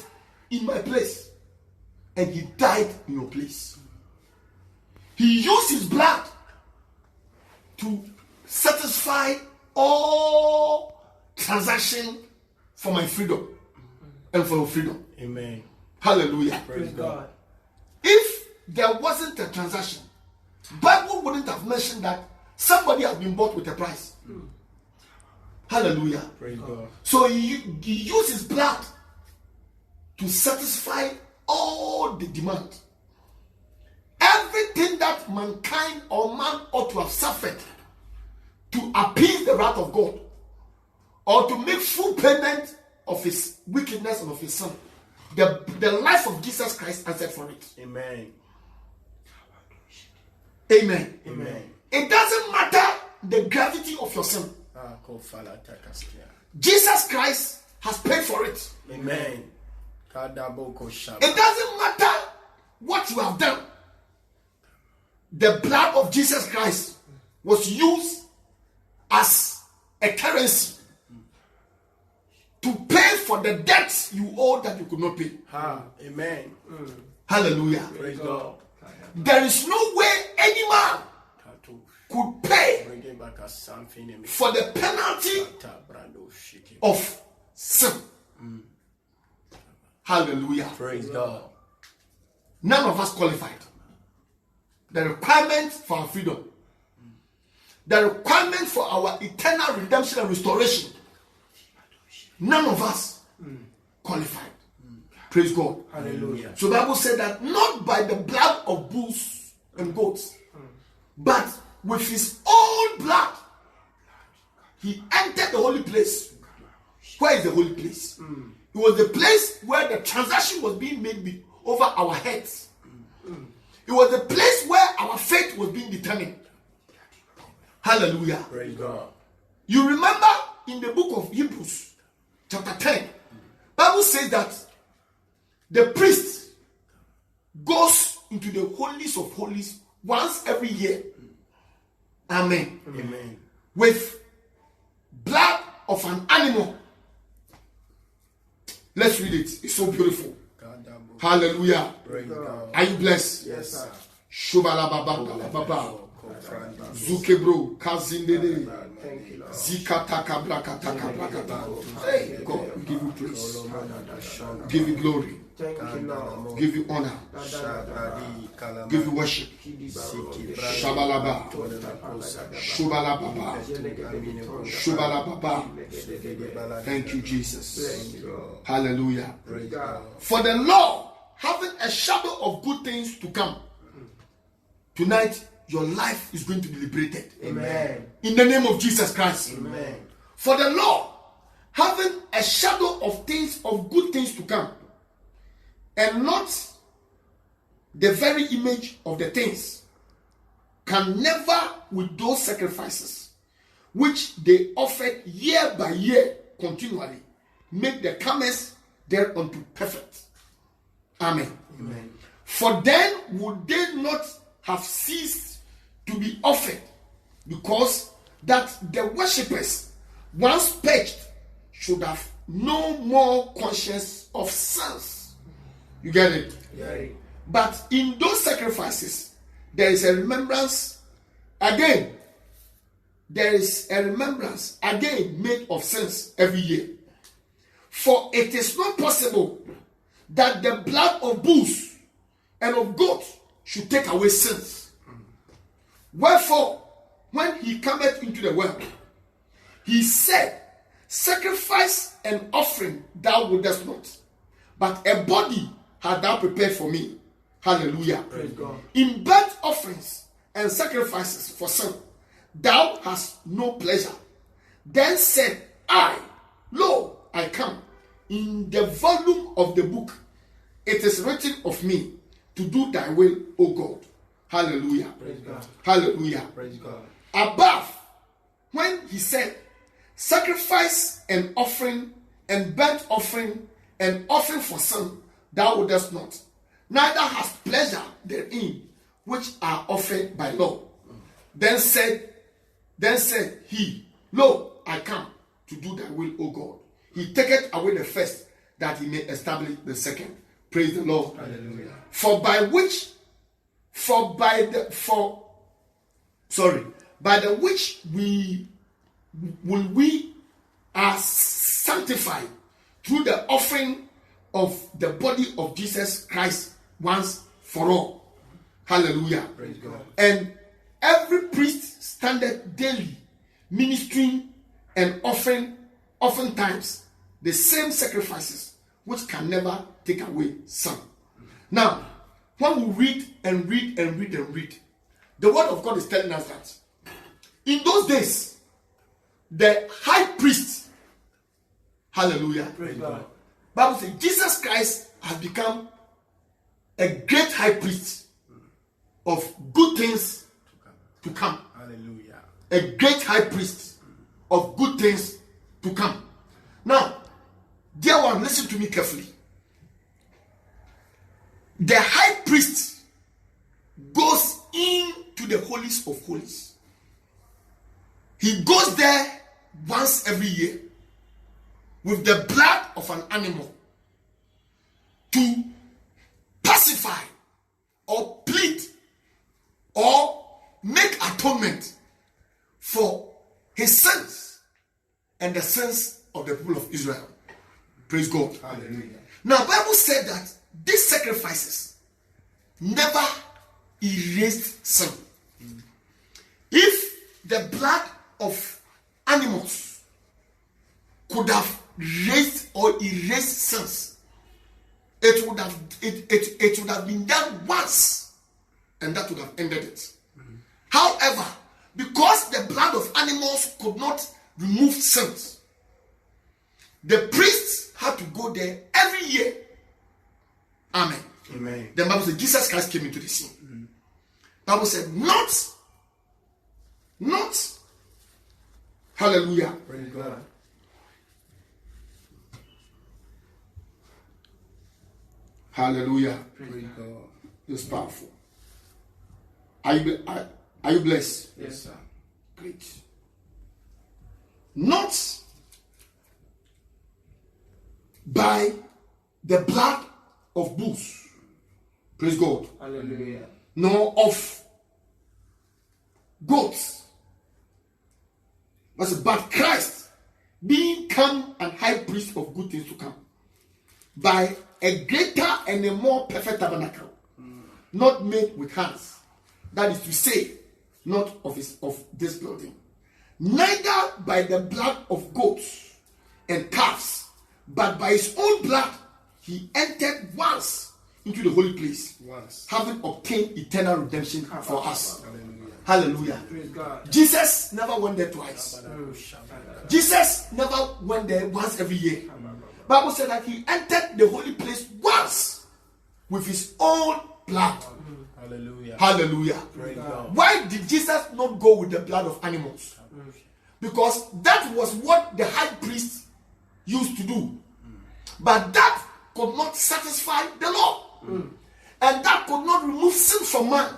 A: in my place, and he died in your place. He used his blood to satisfy all transaction for my freedom and for your freedom.
B: Amen.
A: Hallelujah.
B: Praise God.
A: If there wasn't a transaction, Bible wouldn't have mentioned that somebody has been bought with a price. Hallelujah.
B: Praise God.
A: So he used his blood to satisfy all the demand. Everything that mankind or man ought to have suffered to appease the wrath of God or to make full payment of his wickedness and of his sin. The life of Jesus Christ answered for it.
B: Amen.
A: Amen.
B: Amen.
A: It doesn't matter the gravity of your sin. Jesus Christ has paid for it.
B: Amen.
A: It doesn't matter what you have done. The blood of Jesus Christ was used as a currency to pay for the debts you owe that you could not pay.
B: Amen.
A: Hallelujah.
B: Praise God.
A: There is no way any man could pay for the penalty of sin. Hallelujah.
B: Praise God.
A: None of us qualified. The requirement for our freedom, the requirement for our eternal redemption and restoration, none of us qualified. Praise God.
B: Hallelujah.
A: So the Bible said that not by the blood of bulls and goats, but with his own blood, he entered the holy place. Where is the holy place? It was the place where the transaction was being made over our heads. It was the place where our faith was being determined. Hallelujah.
B: Praise God.
A: You remember in the book of Hebrews, chapter 10, Bible says that the priest goes into the holies of holies once every year. Amen.
B: Amen.
A: With blood of an animal. Let's read it. It's so beautiful. Hallelujah.
B: Praise God.
A: Are you blessed?
B: Yes, sir.
A: Shubalababa. Zukebro. Kazindede. Zikataka brakataka brakata. Hey, God, we give you praise. Give you glory.
C: Thank you, Lord.
A: Give you honor. Give you worship. Shabalaba. Shubalababa. Shubalababa. Thank you, Jesus. Hallelujah. For the law, having a shadow of good things to come, tonight your life is going to be liberated.
C: Amen.
A: In the name of Jesus Christ.
C: Amen.
A: For the law, having a shadow of things, of good things to come, and not the very image of the things, can never, with those sacrifices which they offered year by year continually, make the comers thereunto perfect. Amen.
C: Amen.
A: For then would they not have ceased to be offered, because that the worshippers, once purged, should have no more conscience of sins. You get it?
C: Yeah.
A: But in those sacrifices, there is a remembrance again. There is a remembrance again made of sins every year. For it is not possible that the blood of bulls and of goats should take away sins. Wherefore, when he cometh into the world, he said, sacrifice and offering thou wouldest not, but a body hast thou prepared for me. Hallelujah.
C: Praise God.
A: In burnt offerings and sacrifices for sin, thou hast no pleasure. Then said I, lo, I come. In the volume of the book, it is written of me to do thy will, O God. Hallelujah.
C: Praise God.
A: Hallelujah.
B: Praise God.
A: Above, when he said, sacrifice and offering and burnt offering and offering for sin, thou wouldest not, neither hast pleasure therein, which are offered by law. Then said he, lo, I come to do thy will, O God. He taketh away the first, that he may establish the second. Praise the Lord.
B: Hallelujah.
A: By the which we are sanctified through the offering of the body of Jesus Christ once for all. Hallelujah.
B: Praise God.
A: And every priest standeth daily ministering and offering oftentimes the same sacrifices which can never take away sin. Now, when we read and read, the word of God is telling us that in those days, the high priest Hallelujah.
B: Praise God.
A: Bible says Jesus Christ has become a great high priest of good things to come.
B: Hallelujah.
A: A great high priest of good things to come. Now, dear one, listen to me carefully. The high priest goes into the holies of holies. He goes there once every year with the blood of an animal to pacify or plead or make atonement for his sins and the sins of the people of Israel. Praise God.
B: Hallelujah.
A: Now, Bible said that these sacrifices never erased sin. If the blood of animals could have raised or erased sins, it would have been done once, and that would have ended it. However, because the blood of animals could not remove sins, the priests had to go there every year. Amen.
B: Amen.
A: The Bible said Jesus Christ came into the scene. Bible said not. Hallelujah.
B: Praise God.
A: Hallelujah.
B: Praise God.
A: It's powerful. Are you blessed?
B: Yes, sir.
A: Great. Not by the blood of bulls. Praise God.
B: Hallelujah.
A: Nor of goats. But Christ being come and high priest of good things to come, by a greater and a more perfect tabernacle, not made with hands. That is to say, not of this building. Neither by the blood of goats and calves, but by his own blood he entered once into the holy place,
B: Once.
A: having obtained eternal redemption for us.
B: Hallelujah.
A: Hallelujah.
B: Praise God.
A: Jesus never went there twice. Jesus never went there once every year. Bible said that he entered the holy place once with his own blood.
B: Hallelujah.
A: Hallelujah.
B: Praise God.
A: Why did Jesus not go with the blood of animals? Because that was what the high priest used to do. But that could not satisfy the law. And that could not remove sin from man.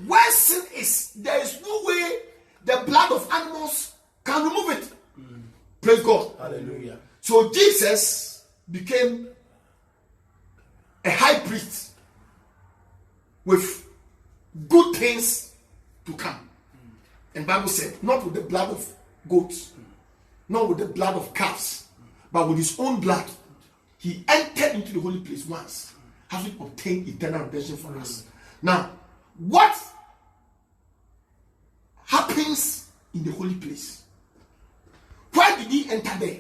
A: Where sin is, there is no way the blood of animals can remove it. Praise God.
B: Hallelujah.
A: So Jesus became a high priest with good things to come. And Bible said, not with the blood of goats, not with the blood of calves, but with his own blood, he entered into the holy place once, having obtained eternal redemption for us. Now, what happens in the holy place? Why did he enter there?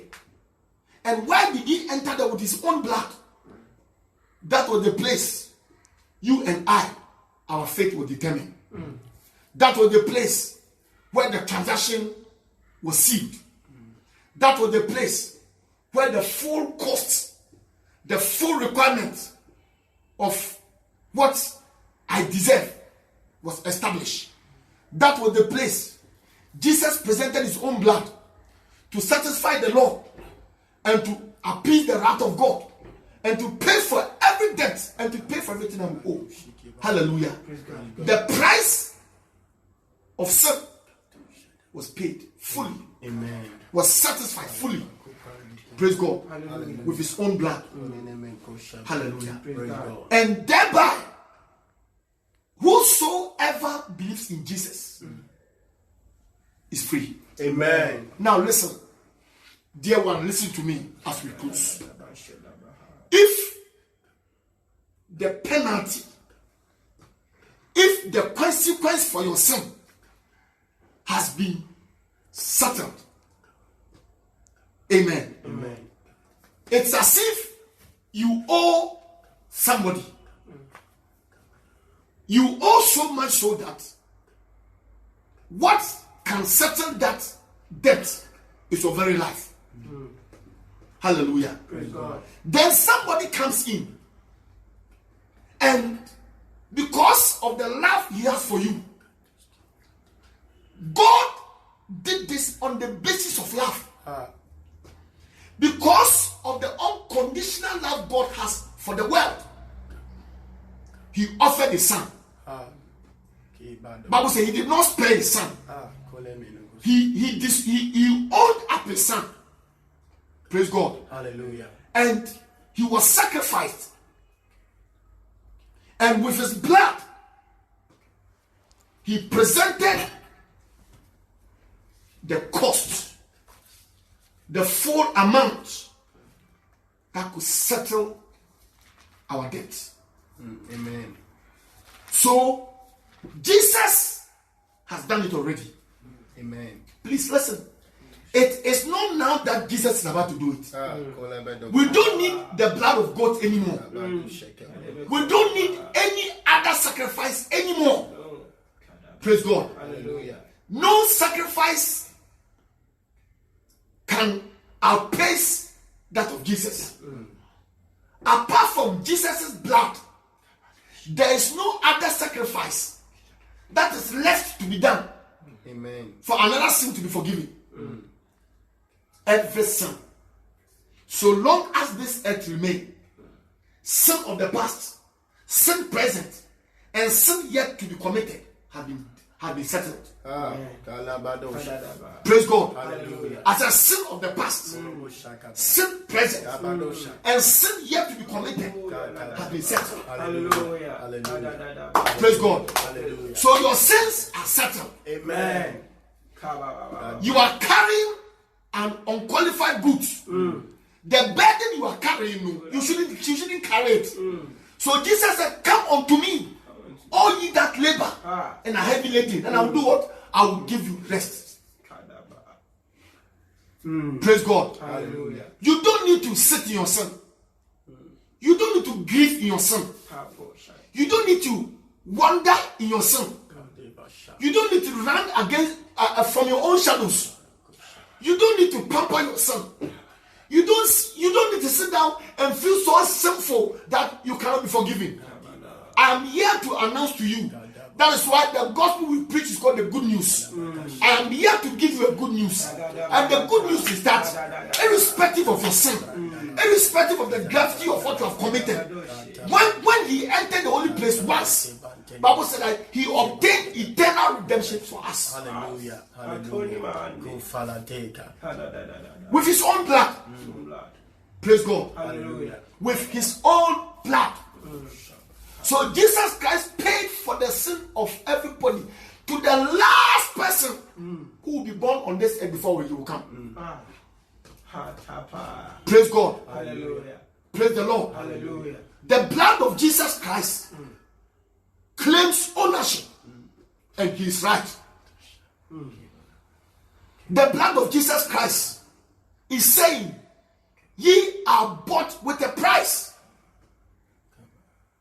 A: And why did he enter there with his own blood? That was the place you and I, our faith will determine. That was the place where the transaction was sealed. That was the place where the full cost, the full requirement of what I deserve was established. That was the place Jesus presented his own blood to satisfy the law and to appease the wrath of God and to pay for every debt and to pay for everything I'm owed. Hallelujah. The price of sin was paid fully.
B: Amen.
A: Was satisfied fully. Praise God.
B: Hallelujah.
A: With his own blood.
B: Hallelujah. Praise God.
A: And thereby, whosoever believes in Jesus is free.
B: Amen.
A: Now listen, dear one, listen to me as we close. If the penalty, if the consequence for your sin has been settled, amen.
B: Amen.
A: It's as if you owe somebody. You owe so much so that what can settle that debt is your very life. Hallelujah.
B: Praise God.
A: Then somebody comes in, and because of the love he has for you, God did this on the basis of love. Because of the unconditional love God has for the world, he offered his son. Bible says he did not spare his son. He owned up his son. Praise God.
B: Hallelujah.
A: And he was sacrificed. And with his blood, he presented the cost, the full amount that could settle our debts.
B: Amen.
A: So Jesus has done it already.
B: Amen.
A: Please listen. It is not now that Jesus is about to do it. We don't need the blood of God anymore. We don't need any other sacrifice anymore. Praise God.
B: Hallelujah.
A: No sacrifice can outpace that of Jesus. Apart from Jesus' blood, there is no other sacrifice that is left to be done.
B: Amen.
A: For another sin to be forgiven. Every sin. So long as this earth remains, sin of the past, sin present, and sin yet to be committed have been settled. Praise God.
B: Hallelujah.
A: As a sin of the past, sin present, and sin yet to be committed have been settled.
B: Hallelujah. Hallelujah.
A: Praise God.
B: Hallelujah.
A: So your sins are settled.
B: Amen.
A: You are carrying an unqualified goods. The burden you are carrying, you shouldn't carry it. So Jesus said, "Come unto me, all ye that labor and are heavy laden, and I will do what? I will give you rest." Praise God.
B: Hallelujah.
A: You don't need to sit in your sin. You don't need to grieve in your sin. You don't need to wander in your sin. You don't need to run against from your own shadows. You don't need to pamper your sin. You don't need to sit down and feel so sinful that you cannot be forgiven. I am here to announce to you. That is why the gospel we preach is called the good news. I am here to give you a good news. And the good news is that irrespective of your sin, irrespective of the gravity of what you have committed, when he entered the holy place once, Bible said that he obtained eternal redemption for us.
B: Hallelujah. Hallelujah.
A: With his own blood. Praise God.
B: Hallelujah.
A: With his own blood. So Jesus Christ paid for the sin of everybody to the last person who will be born on this earth before he will come. Praise God.
B: Hallelujah.
A: Praise the Lord.
B: Hallelujah.
A: The blood of Jesus Christ claims ownership and he is right. The blood of Jesus Christ is saying, ye are bought with a price.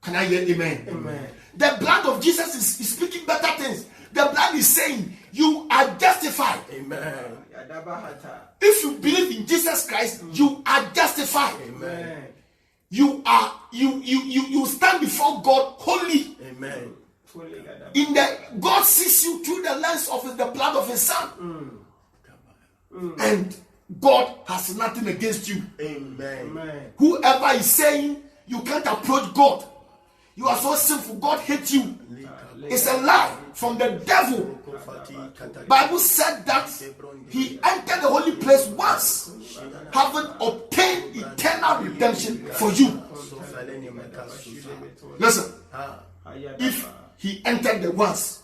A: Can I hear amen?
B: Amen.
A: The blood of Jesus is speaking better things. The blood is saying you are justified.
B: Amen.
A: If you believe in Jesus Christ, you are justified.
B: Amen.
A: You stand before God holy.
B: Amen.
A: God sees you through the lens of the blood of his son. And God has nothing against you.
B: Amen.
A: Whoever is saying you can't approach God, you are so sinful, God hates you, it's a lie from the devil. Bible said that he entered the holy place once, having obtained eternal redemption for you. Listen, if he entered there once,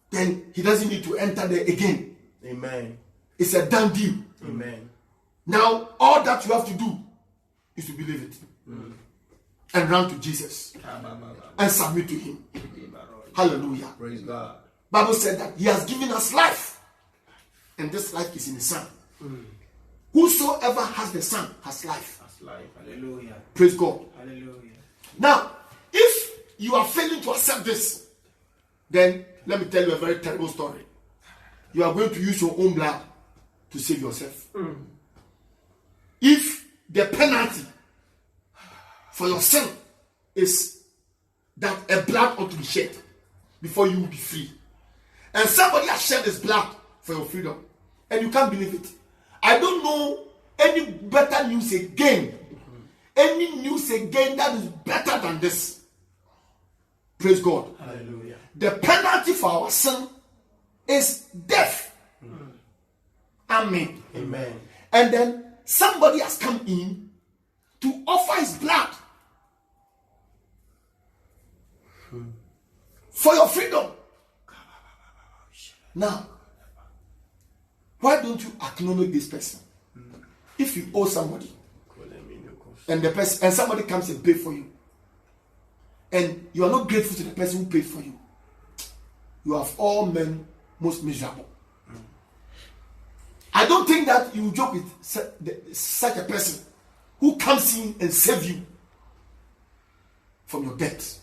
A: then he doesn't need to enter there again.
B: Amen.
A: It's a done deal.
B: Amen.
A: Now all that you have to do is to believe it and run to Jesus and submit to him. Hallelujah.
B: Praise God.
A: Bible said that he has given us life, and this life is in the Son. Whosoever has the Son has life.
B: Hallelujah.
A: Praise God.
B: Hallelujah.
A: Now, if you are failing to accept this, then let me tell you a very terrible story. You are going to use your own blood to save yourself. if the penalty for your sin is that a blood ought to be shed before you will be free, and somebody has shed his blood for your freedom, and you can't believe it, I don't know any better news again, any news again that is better than this. Praise God.
B: Hallelujah.
A: The penalty for our sin is death. Amen.
B: Amen.
A: And then somebody has come in to offer his blood for your freedom. Now, why don't you acknowledge this person? If you owe somebody, and the person and somebody comes and pay for you, and you are not grateful to the person who paid for you, you have all men most miserable. I don't think that you joke with such a person who comes in and save you from your debt.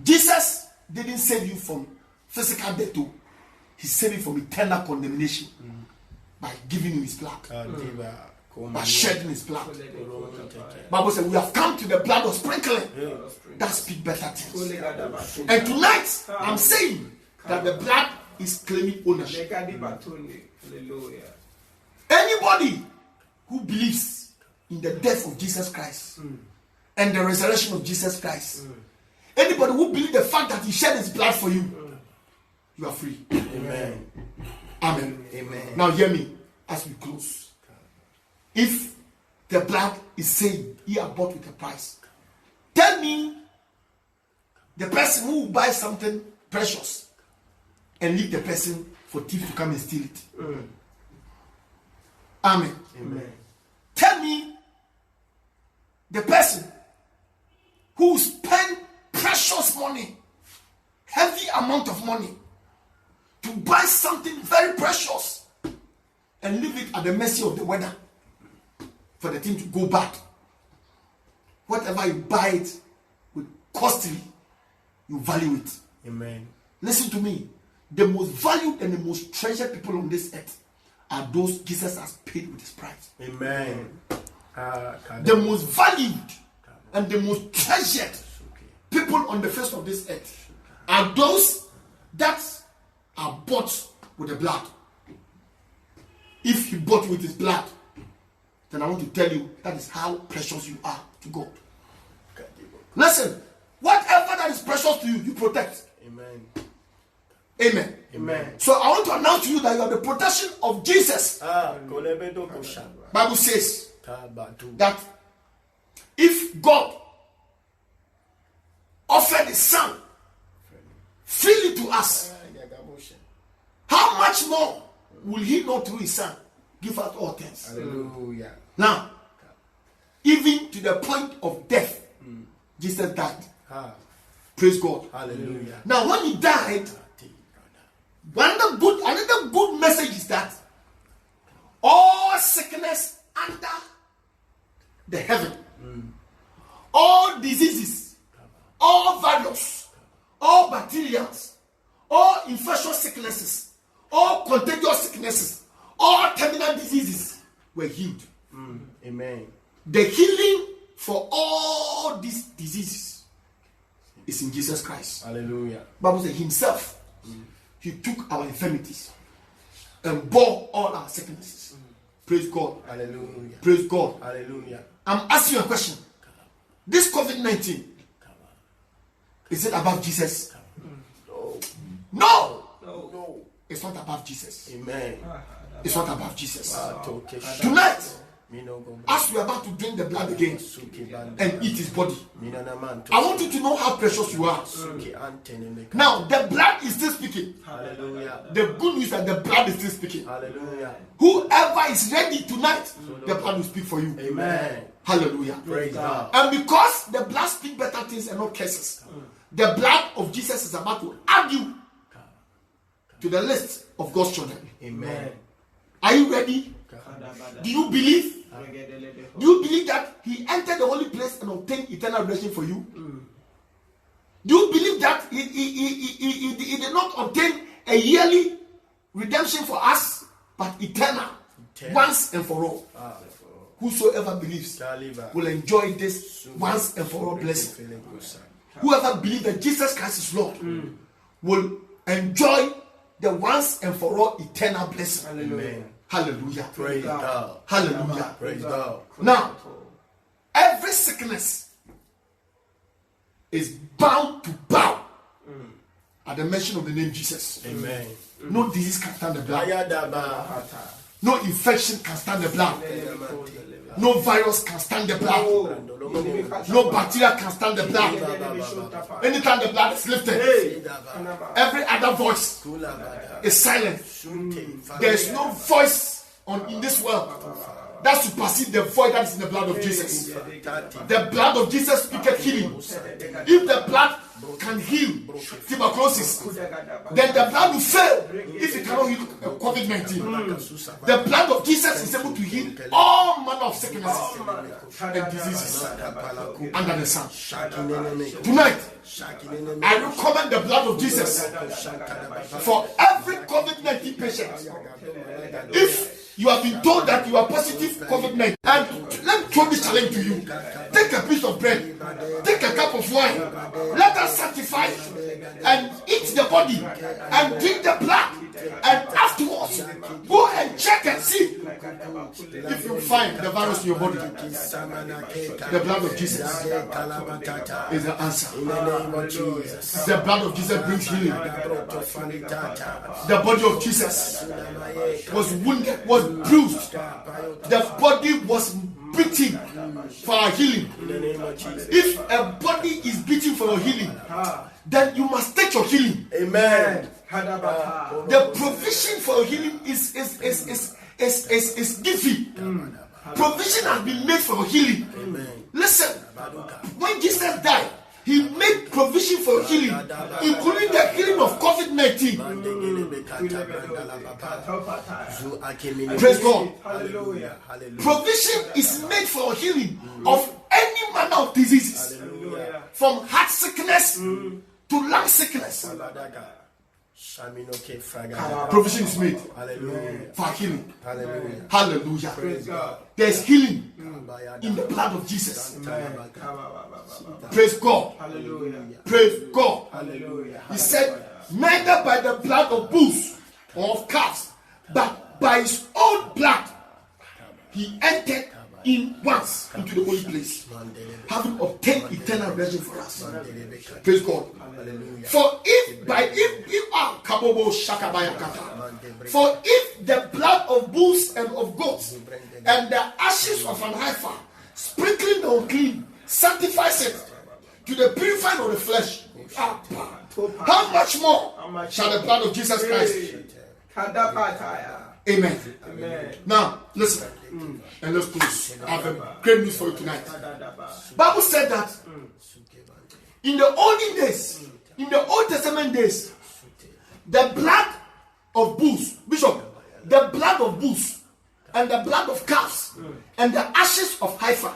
A: Jesus didn't save you from physical debt too. He saved you from eternal condemnation by giving you his blood, by shedding his blood. Bible says we have come to the blood of sprinkling that speak better things. And tonight I'm saying that the blood is claiming ownership. Anybody who believes in the death of Jesus Christ and the resurrection of Jesus Christ, anybody who believes the fact that he shed his blood for you, you are free.
B: Amen.
A: Amen.
B: Amen.
A: Now hear me as we close. If the blood is saying he are bought with a price, tell me the person who will buy something precious and leave the person for thief to come and steal it. Amen.
B: Amen.
A: Tell me the person who spend precious money, heavy amount of money, to buy something very precious and leave it at the mercy of the weather for the thing to go bad. Whatever you buy it with costly, you value it.
B: Amen.
A: Listen to me. The most valued and the most treasured people on this earth are those Jesus has paid with his price.
B: Amen.
A: The most valued and the most treasured people on the face of this earth are those that are bought with the blood. If he bought with his blood, then I want to tell you that is how precious you are to God. Listen, whatever that is precious to you, you protect.
B: Amen.
A: Amen.
B: Amen.
A: So I want to announce to you that you are the protection of Jesus. Bible says that if God offered his son freely to us, how much more will he not through his son give us all things?
B: Hallelujah.
A: Now, even to the point of death, Jesus died. Praise God.
B: Hallelujah.
A: Now, when he died, another good message is that all sickness under the heaven, all diseases, all virus, all bacteria, all infectious sicknesses, all contagious sicknesses, all terminal diseases were healed.
B: Amen.
A: The healing for all these diseases is in Jesus Christ.
B: Hallelujah.
A: Bible says himself, he took our infirmities and bore all our sicknesses. Praise God.
B: Hallelujah.
A: Praise God.
B: Hallelujah.
A: I'm asking you a question. This COVID-19, is it above Jesus? No.
B: No.
A: It's not above Jesus.
B: Amen.
A: It's not above Jesus. Tonight, as we are about to drink the blood again and eat his body, I want you to know how precious you are. Now, the blood is still speaking.
B: Hallelujah.
A: The good news is that the blood is still speaking.
B: Hallelujah.
A: Whoever is ready tonight, the blood will speak for you.
B: Amen.
A: Hallelujah.
B: Praise God.
A: And because the blood speaks better things and not curses, the blood of Jesus is about to add you to the list of God's children.
B: Amen.
A: Are you ready? Do you believe? Do you believe that he entered the holy place and obtained eternal redemption for you? Do you believe that he did not obtain a yearly redemption for us, but eternal, once and for all? whosoever believes will enjoy this once and for all blessing. Whoever believes that Jesus Christ is Lord will enjoy the once and for all eternal blessing.
B: Amen.
A: Hallelujah.
B: Praise God.
A: Hallelujah.
B: Praise God.
A: Now, every sickness is bound to bow at the mention of the name Jesus.
B: Amen.
A: No disease can stand the blood.
B: Ayadaba.
A: No infection can stand the blood. No virus can stand the blood. No bacteria can stand the blood. Anytime the blood is lifted, every other voice is silent. There is no voice in this world that supersedes the voice that is in the blood of Jesus. The blood of Jesus speaketh healing. If the blood can heal tuberculosis, then the blood will fail if it cannot heal COVID-19. The blood of Jesus is able to heal all manner of sicknesses and diseases under the sun. Tonight, I recommend the blood of Jesus for every COVID-19 patient. If you have been told that you are positive COVID-19, and let me throw this challenge to you. Take a piece of bread, take a cup of wine, let us sanctify and eat the body and drink the blood, and afterwards go and check and see if you find the virus in your body. The blood of Jesus is the answer. The blood of Jesus brings healing. The body of Jesus was wounded, was bruised. The body was beaten for our healing. If a body is beaten for your healing, then you must take your healing.
B: Amen.
A: The provision for your healing is given. Provision has been made for your healing. Listen, when Jesus died, He made provision for healing, including the healing of COVID-19. Praise God.
B: Hallelujah.
A: Provision is made for healing of any manner of diseases, from heart sickness to lung sickness. Provision is made for healing. Hallelujah. There's healing in the blood of Jesus. Praise God. Praise God. He said, neither by the blood of bulls or of calves, but by His own blood He entered in once into the holy place, having obtained eternal redemption for us. Praise God. For if the blood of bulls and of goats and the ashes of an heifer, sprinkling the unclean, sanctifies it to the purifying of the flesh, how much more shall the blood of Jesus Christ? Amen. Now listen, and let's close. I have a great news for you tonight. Bible said that in the olden days, in the Old Testament days, the blood of bulls, Bishop, the blood of bulls and the blood of calves and the ashes of heifer,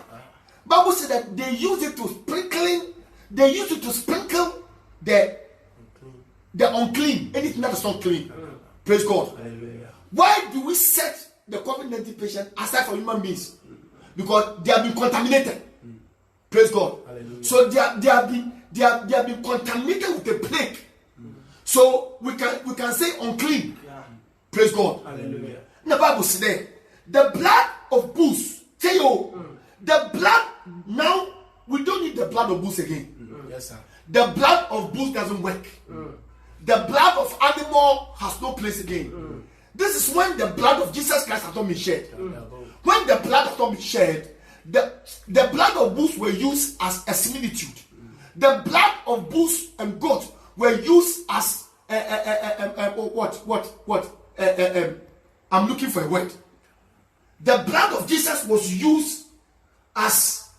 A: Bible said that they used it to sprinkling. They used it to sprinkle the unclean, anything that is not clean. Praise God. Why do we set the COVID-19 patient aside from human beings? Because they have been contaminated. Praise God. So they have been contaminated with the plague. So we can say unclean. Praise God. Hallelujah. The Bible says there, the blood of bulls. Tell you, the blood now we don't need the blood of bulls again.
B: Yes, sir.
A: The blood of bulls doesn't work. The blood of animal has no place again. This is when the blood of Jesus Christ has not been shed. When the blood has not been shed, the blood of bulls were used as a similitude. The blood of bulls and goats were used as I'm looking for a word. The blood of Jesus was used as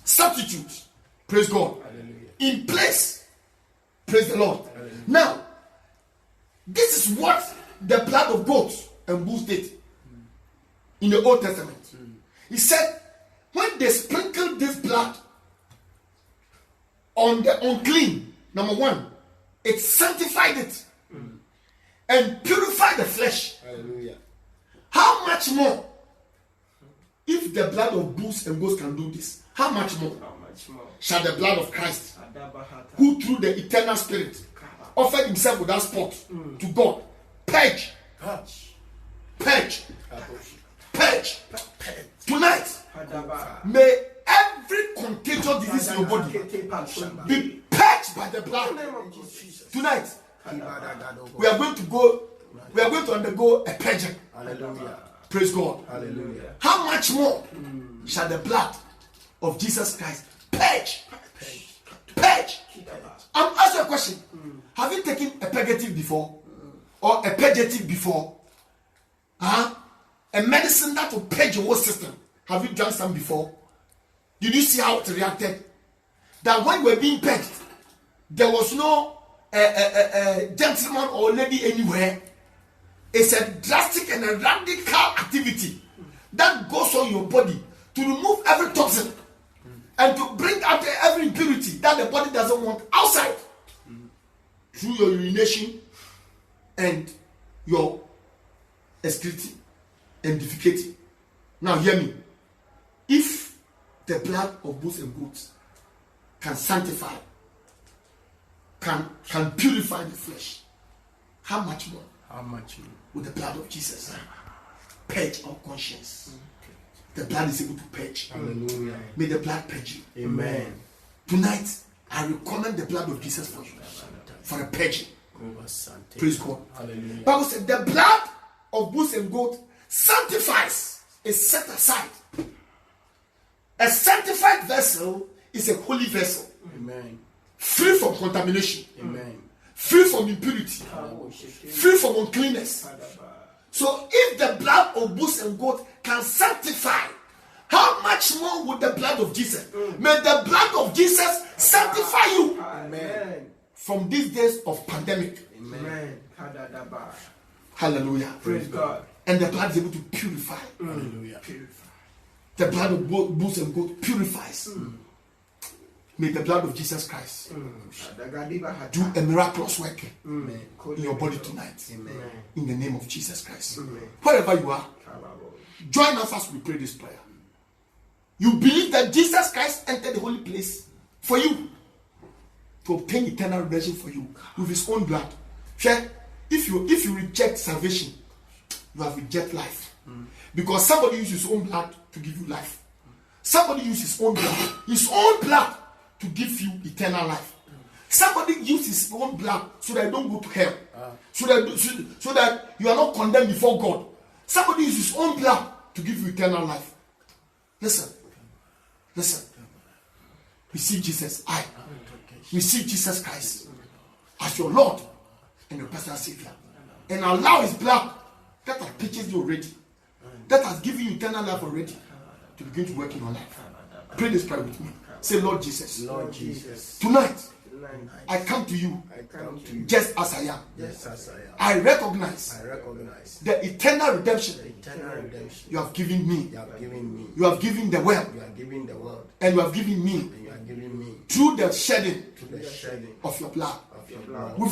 A: substitute. Praise God. Hallelujah. In place. Praise the Lord. Hallelujah. Now, this is what the blood of goats and bulls did in the Old Testament. He said, when they sprinkled this blood on the unclean, number one, it sanctified it. and purify the flesh,
B: Hallelujah.
A: how much more if the blood of bulls and goats can do this? How much more
C: How much more?
A: shall the blood of Christ,
C: Adabahata.
A: who through the eternal spirit offered himself without spot to God, purge, purge, purge tonight?
C: Adaba.
A: May every contagious disease in your body be purged by the blood tonight. We are going to undergo a purging.
B: Hallelujah.
A: Praise God.
B: Hallelujah.
A: How much more shall the blood of Jesus Christ purge? Purge. I'm asking a question. Have you taken a purgative before? Or a purgative before? A medicine that will purge your whole system. Have you done some before? Did you see how it reacted? That when we were being purged, there was no gentleman or lady anywhere. It's a drastic and a radical activity that goes on your body to remove every toxin and to bring out every impurity that the body doesn't want outside through your urination and your excreting and defecating. Now hear me. If the blood of bulls and goats can sanctify, can purify the flesh, how much more
B: How much more?
A: with the blood of Jesus purge our conscience? The blood is able to purge.
B: Hallelujah.
A: May the blood purge you.
B: Amen.
A: Tonight, I recommend the blood of Jesus for you, for a purging. Praise God.
B: Hallelujah.
A: Bible said the blood of bulls and goats sanctifies, is set aside. A sanctified vessel is a holy vessel,
B: Amen.
A: free from contamination,
B: Amen.
A: free from impurity, free from uncleanness. So if the blood of bulls and goats can sanctify, how much more would the blood of Jesus? May the blood of Jesus sanctify you
C: Amen.
A: from these days of pandemic.
C: Amen. Kadadaba.
A: Hallelujah.
C: Praise God.
A: And the blood is able to purify.
B: Hallelujah.
A: The blood of bulls and goats purifies. May the blood of Jesus Christ
C: Adagadibahata.
A: do a miraculous work
B: Amen.
A: in your body tonight.
B: Amen.
A: In the name of Jesus Christ.
C: Amen.
A: Wherever you are,
C: Kababo.
A: join us as we pray this prayer. You believe that Jesus Christ entered the holy place for you to obtain eternal redemption for you with his own blood. Share, if you reject salvation, you have rejected life. Because somebody used his own blood to give you life. Somebody used his own blood to give you eternal life. Somebody used his own blood so that you don't go to hell. So that you are not condemned before God. Somebody used his own blood to give you eternal life. Listen. Receive Jesus. Receive Jesus Christ as your Lord and your personal Savior. And allow his blood that has purchased you already, that has given you eternal life already, to begin to work in your life. Pray this prayer with me. Say, Lord Jesus,
B: Lord Jesus,
A: tonight
C: Tonight,
A: I come to you
B: I come to you
A: just as I am.
B: just as I am.
A: I recognize
B: I recognize
A: the eternal
B: the
A: redemption
B: eternal redemption
A: you have given me.
B: you have given me.
A: You have given the world,
B: You are giving the world,
A: and you have given me
B: and you are giving me
A: through the shedding
B: to the shedding
A: of your blood.
B: of your blood.
A: With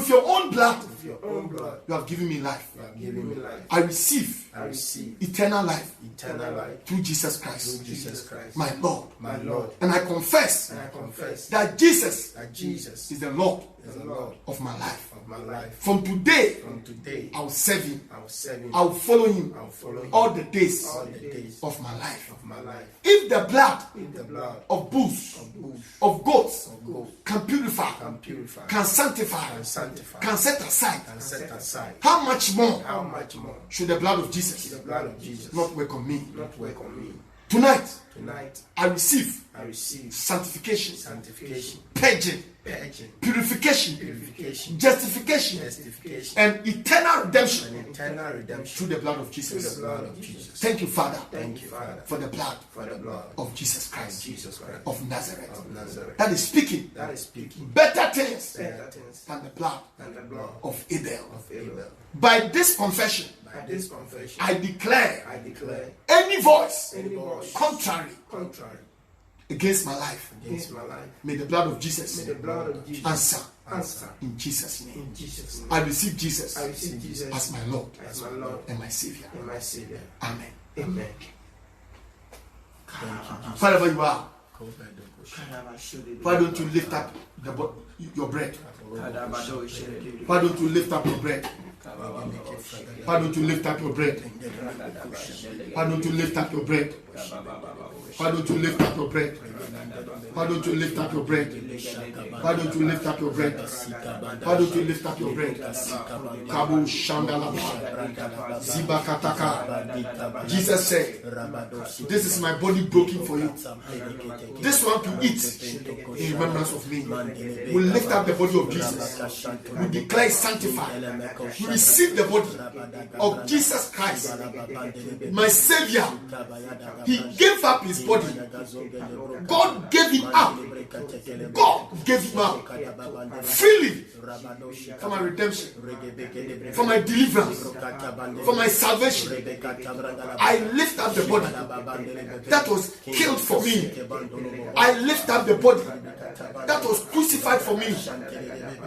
A: your own blood,
B: With your own blood,
A: you have given me life.
B: you have given me life.
A: I receive
B: I receive
A: eternal life
B: eternal life
A: through Jesus Christ,
B: through Jesus Christ,
A: my Lord.
B: my Lord.
A: And I confess
B: And I confess
A: that Jesus
B: that Jesus
A: is the Lord
B: is the Lord
A: of my life.
B: of my life.
A: From today,
B: From today,
A: I will serve him.
B: I will serve him.
A: I will follow him
B: I will follow him
A: all the days
B: all the days
A: of my life.
B: of my life.
A: If the blood
B: If the blood
A: of bulls,
B: of bulls,
A: of goats
B: of goats
A: can purify,
B: can purify,
A: can sanctify,
B: can sanctify,
A: can set aside,
B: can set aside,
A: how much more
B: how much more
A: should the blood of
B: should
A: Jesus
B: the blood of Jesus
A: not work on me?
B: not work on me?
A: Tonight,
B: Tonight,
A: I receive
B: I receive
A: sanctification,
B: sanctification,
A: purging,
B: purging,
A: purification,
B: purification,
A: justification,
B: justification,
A: and eternal redemption
B: and eternal redemption
A: through the blood of
B: through
A: Jesus.
B: the blood of Jesus.
A: Thank you, Father,
B: Thank you, Father,
A: for the blood
B: for the blood
A: of Jesus Christ
B: Jesus Christ
A: of Nazareth
B: of Nazareth
A: that is speaking
B: that is speaking
A: better things
C: better things
A: than the blood
B: than the blood
A: of Abel.
B: of Abel.
A: By this confession,
B: By this confession,
A: I declare
B: I declare
A: any voice
B: any voice
A: contrary
B: contrary
A: against my life.
C: against my life.
A: May the blood of Jesus
C: May the blood of Jesus
A: answer in Jesus' name.
C: in Jesus' name.
A: I receive Jesus
C: I receive Jesus
A: as my Lord
C: as my Lord
A: and my Savior.
C: and my Savior.
A: Amen.
C: Amen.
A: Wherever you are,
B: Go by the bush.
A: why don't you lift up your bread? Why don't you lift up your bread? Why don't you lift up your bread? Why don't you lift up your bread? Why don't you lift up your bread? Why don't you lift up your bread? Why don't you lift up your bread? Why don't you lift up your bread? Kabu Shandalaba Zibakataka. Jesus said, "This is my body broken for you. This one to eat in remembrance of me." We lift up the body of Jesus. We declare sanctified. We receive the body of Jesus Christ, my Savior. He gave up his body. God gave him up. God gave him up freely for my redemption, for my deliverance, for my salvation. I lift up the body that was killed for me. I lift up the body that was crucified for me.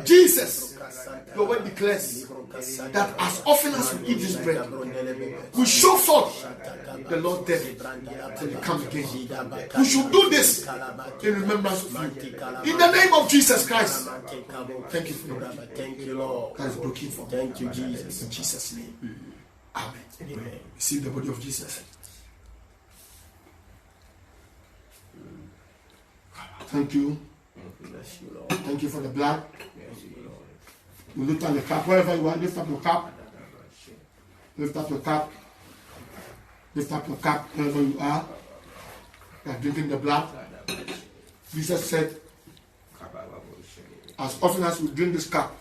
A: Jesus, your word declares that as often as we eat this bread, we show forth the Lord death till he come again. We should do this in remembrance of you. In the name of Jesus Christ. Thank you for your blood.
B: Thank you, Lord.
A: That is broken for me.
B: Thank you, Jesus.
A: In Jesus' name. Amen.
B: Amen.
A: Receive the body of Jesus. Thank you.
B: Bless you, Lord.
A: Thank you for the blood. You lift up the cup. Wherever you are, lift up your cup. Lift up your cup. Lift up your cup wherever you are. You are drinking the blood. Jesus said, as often as we drink this cup,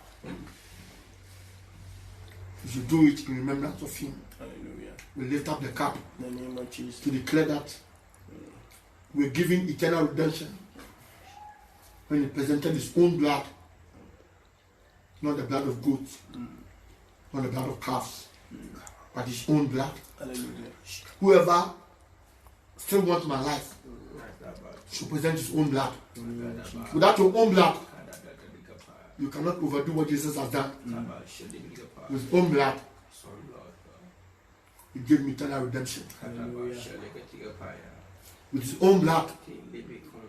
A: we should do it in remembrance of him.
B: Hallelujah.
A: We lift up the cup
B: In the name of Jesus.
A: to declare that we're giving eternal redemption when he presented his own blood, not the blood of goats, not the blood of calves, but his own blood.
B: Hallelujah.
A: Whoever still wants my life should present his own blood. Without your own blood, you cannot overdo what Jesus has done. With his own blood, he gave me eternal redemption.
B: Hallelujah.
A: With his own blood,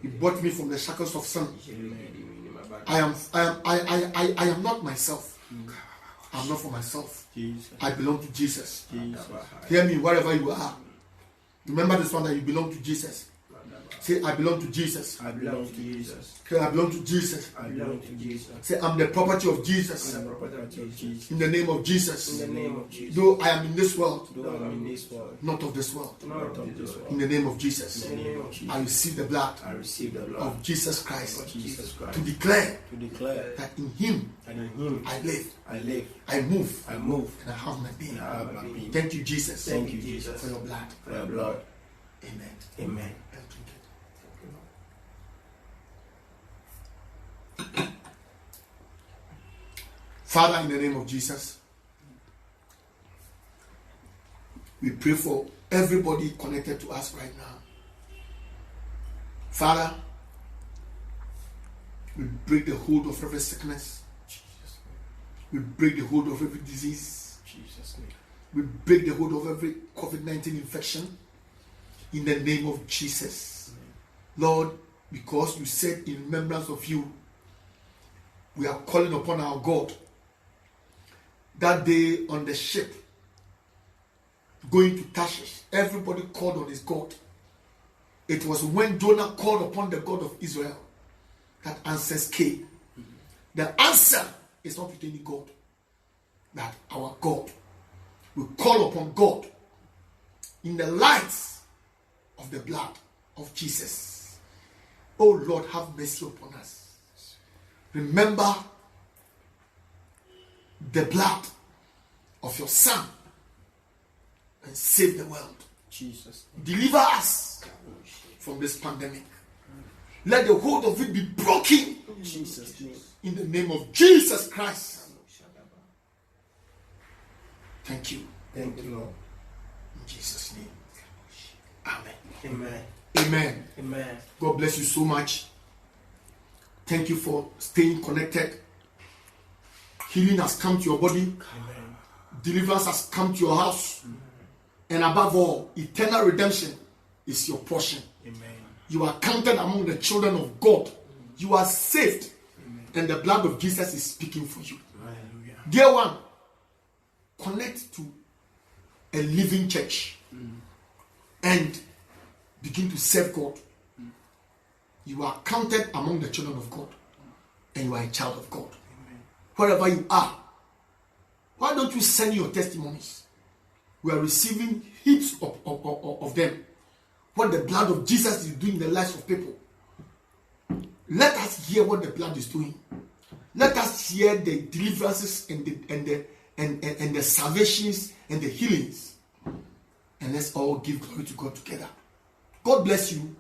A: he bought me from the shackles of sin. I am not myself. I am not for myself.
B: Jesus.
A: I belong to Jesus.
B: Jesus.
A: Hear me wherever you are. Remember this one, that you belong to Jesus. Say, I belong to Jesus.
B: I belong to Jesus.
A: Say, I belong to Jesus.
B: I belong to Jesus.
A: Say, I'm the property of Jesus.
B: I'm the property of Jesus.
A: In the name of Jesus.
B: In the name of Jesus.
A: Though I am in this world,
B: Though I'm in this world,
A: not of this world.
B: not of this
A: In
B: world.
A: the name of Jesus.
B: In the name of Jesus.
A: I receive the blood
B: I receive the blood
A: of Jesus
B: of
A: Christ
B: Jesus
A: to
B: Christ
A: declare
B: to declare
A: that in him
B: that in Him
A: I live,
B: I live,
A: I move,
B: I move,
A: and I have my being.
B: and I have my being.
A: Thank you, Jesus,
B: Thank you, Jesus,
A: for your blood.
B: for your blood.
A: Amen.
B: Amen.
A: Let's drink it. Father, in the name of Jesus, we pray for everybody connected to us right now. Father, we break the hold of every sickness.
B: Jesus'
A: We break the hold of every disease.
B: name. Jesus' name.
A: We break the hold of every COVID-19 infection in the name of Jesus. Lord, because you said in remembrance of you, we are calling upon our God. That day on the ship going to Tarshish, everybody called on his God. It was when Jonah called upon the God of Israel that answers came. The answer is not with any God, that our God. We call upon God in the light of the blood of Jesus. Oh Lord, have mercy upon us. Remember the blood of your Son and save the world.
B: Jesus' name.
A: Deliver us from this pandemic. Let the hold of it be broken
B: Jesus' name.
A: in the name of Jesus Christ. Thank you.
B: Thank you, Lord.
A: In Jesus' name. Amen.
B: Amen.
A: Amen.
B: Amen.
A: God bless you so much. Thank you for staying connected. Healing has come to your body.
B: Amen.
A: Deliverance has come to your house. And above all, eternal redemption is your portion.
B: Amen.
A: You are counted among the children of God. You are saved. And the blood of Jesus is speaking for you.
B: Hallelujah.
A: Dear one, connect to a living church and begin to serve God. You are counted among the children of God, and you are a child of God. Wherever you are, why don't you send your testimonies? We are receiving heaps of them. What the blood of Jesus is doing in the lives of people. Let us hear what the blood is doing. Let us hear the deliverances and the salvations and the healings. And let's all give glory to God together. God bless you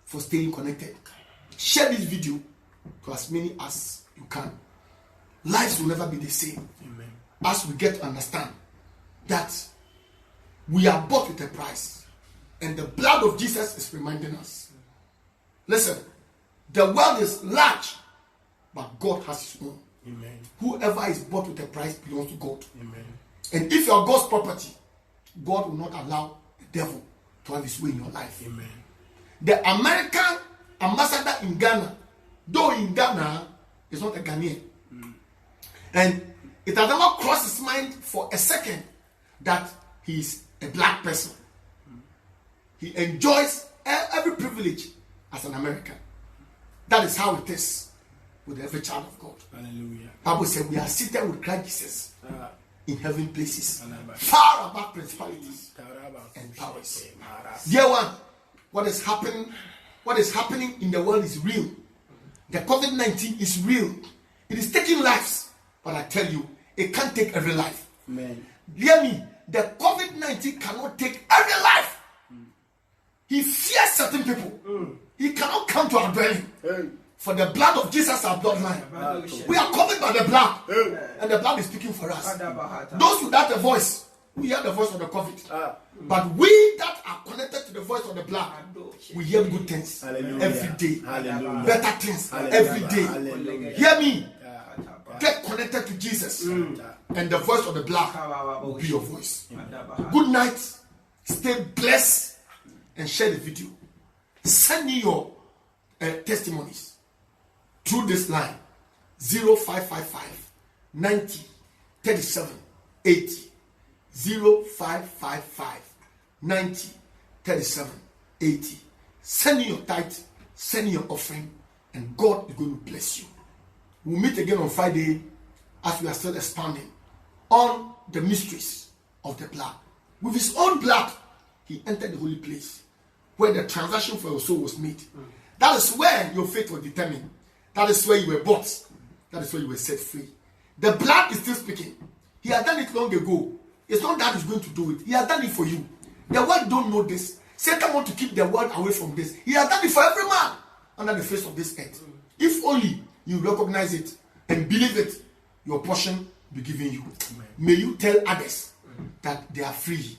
A: for staying connected. Share this video to as many as you can. Lives will never be the same.
B: Amen.
A: As we get to understand that we are bought with a price. And the blood of Jesus is reminding us. Listen, the world is large, but God has his own.
B: Amen.
A: Whoever is bought with a price belongs to God.
B: Amen.
A: And if you are God's property, God will not allow the devil to have his way in your life.
B: Amen.
A: The American ambassador in Ghana, though in Ghana, is not a Ghanaian. And it has never crossed his mind for a second that he is a black person. He enjoys every privilege as an American. That is how it is with every child of God.
B: Hallelujah.
A: Bible said we are seated with Christ Jesus
B: Ah.
A: in heavenly places,
B: Hallelujah.
A: far above principalities and powers. Dear one, what is happening in the world is real. The COVID-19 is real. It is taking lives, but I tell you, it can't take every life.
B: Amen.
A: Hear me, the COVID-19 cannot take every life. He fears certain people. He cannot come to our dwelling. For the blood of Jesus, our bloodline. We are covered by the blood. And the blood is speaking for us. Those without a voice, we hear the voice of the COVID. But we that are connected to the voice of the blood, we hear good things.
B: Hallelujah.
A: Every day.
B: Hallelujah.
A: Better things.
B: Hallelujah.
A: Every day.
B: Hallelujah.
A: Hear me. Get connected to Jesus. And the voice of the blood will be your voice. Good night. Stay blessed. And share the video. Send me your testimonies through this line 0555 90 37 80 0555 90 37 80. Send in your tithe, send in your offering, and God is going to bless you. We'll meet again on Friday as we are still expanding on the mysteries of the blood. With his own blood, he entered the holy place where the transaction for your soul was made. That is where your faith was determined. That is where you were bought. That is where you were set free. The blood is still speaking. He had done it long ago. It's not that he's going to do it. He has done it for you. The world don't know this. Satan wants to keep the world away from this. He has done it for every man under the face of this earth. If only you recognize it and believe it, your portion will be given you. May you tell others that they are free.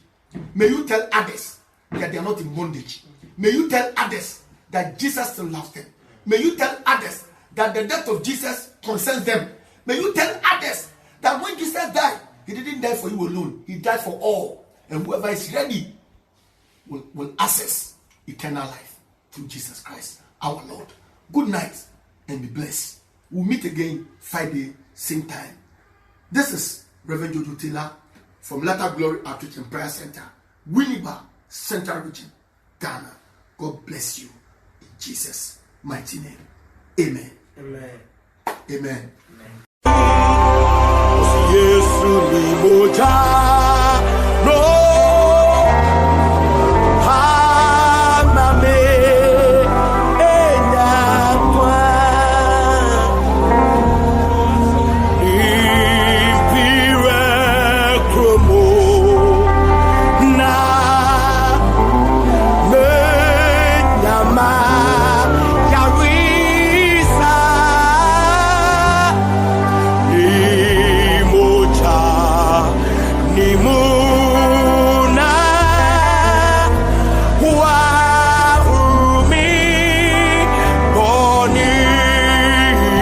A: May you tell others that they are not in bondage. May you tell others that Jesus still loves them. May you tell others that the death of Jesus concerns them. May you tell others that when Jesus died, he didn't die for you alone. He died for all. And whoever is ready will access eternal life through Jesus Christ, our Lord. Good night and be blessed. We'll meet again Friday, same time. This is Reverend Jojo Taylor from Latter Glory Outreach and Prayer Center, Winneba, Central Region, Ghana. God bless you in Jesus' mighty name. Amen.
B: Amen.
A: Amen.
B: Amen.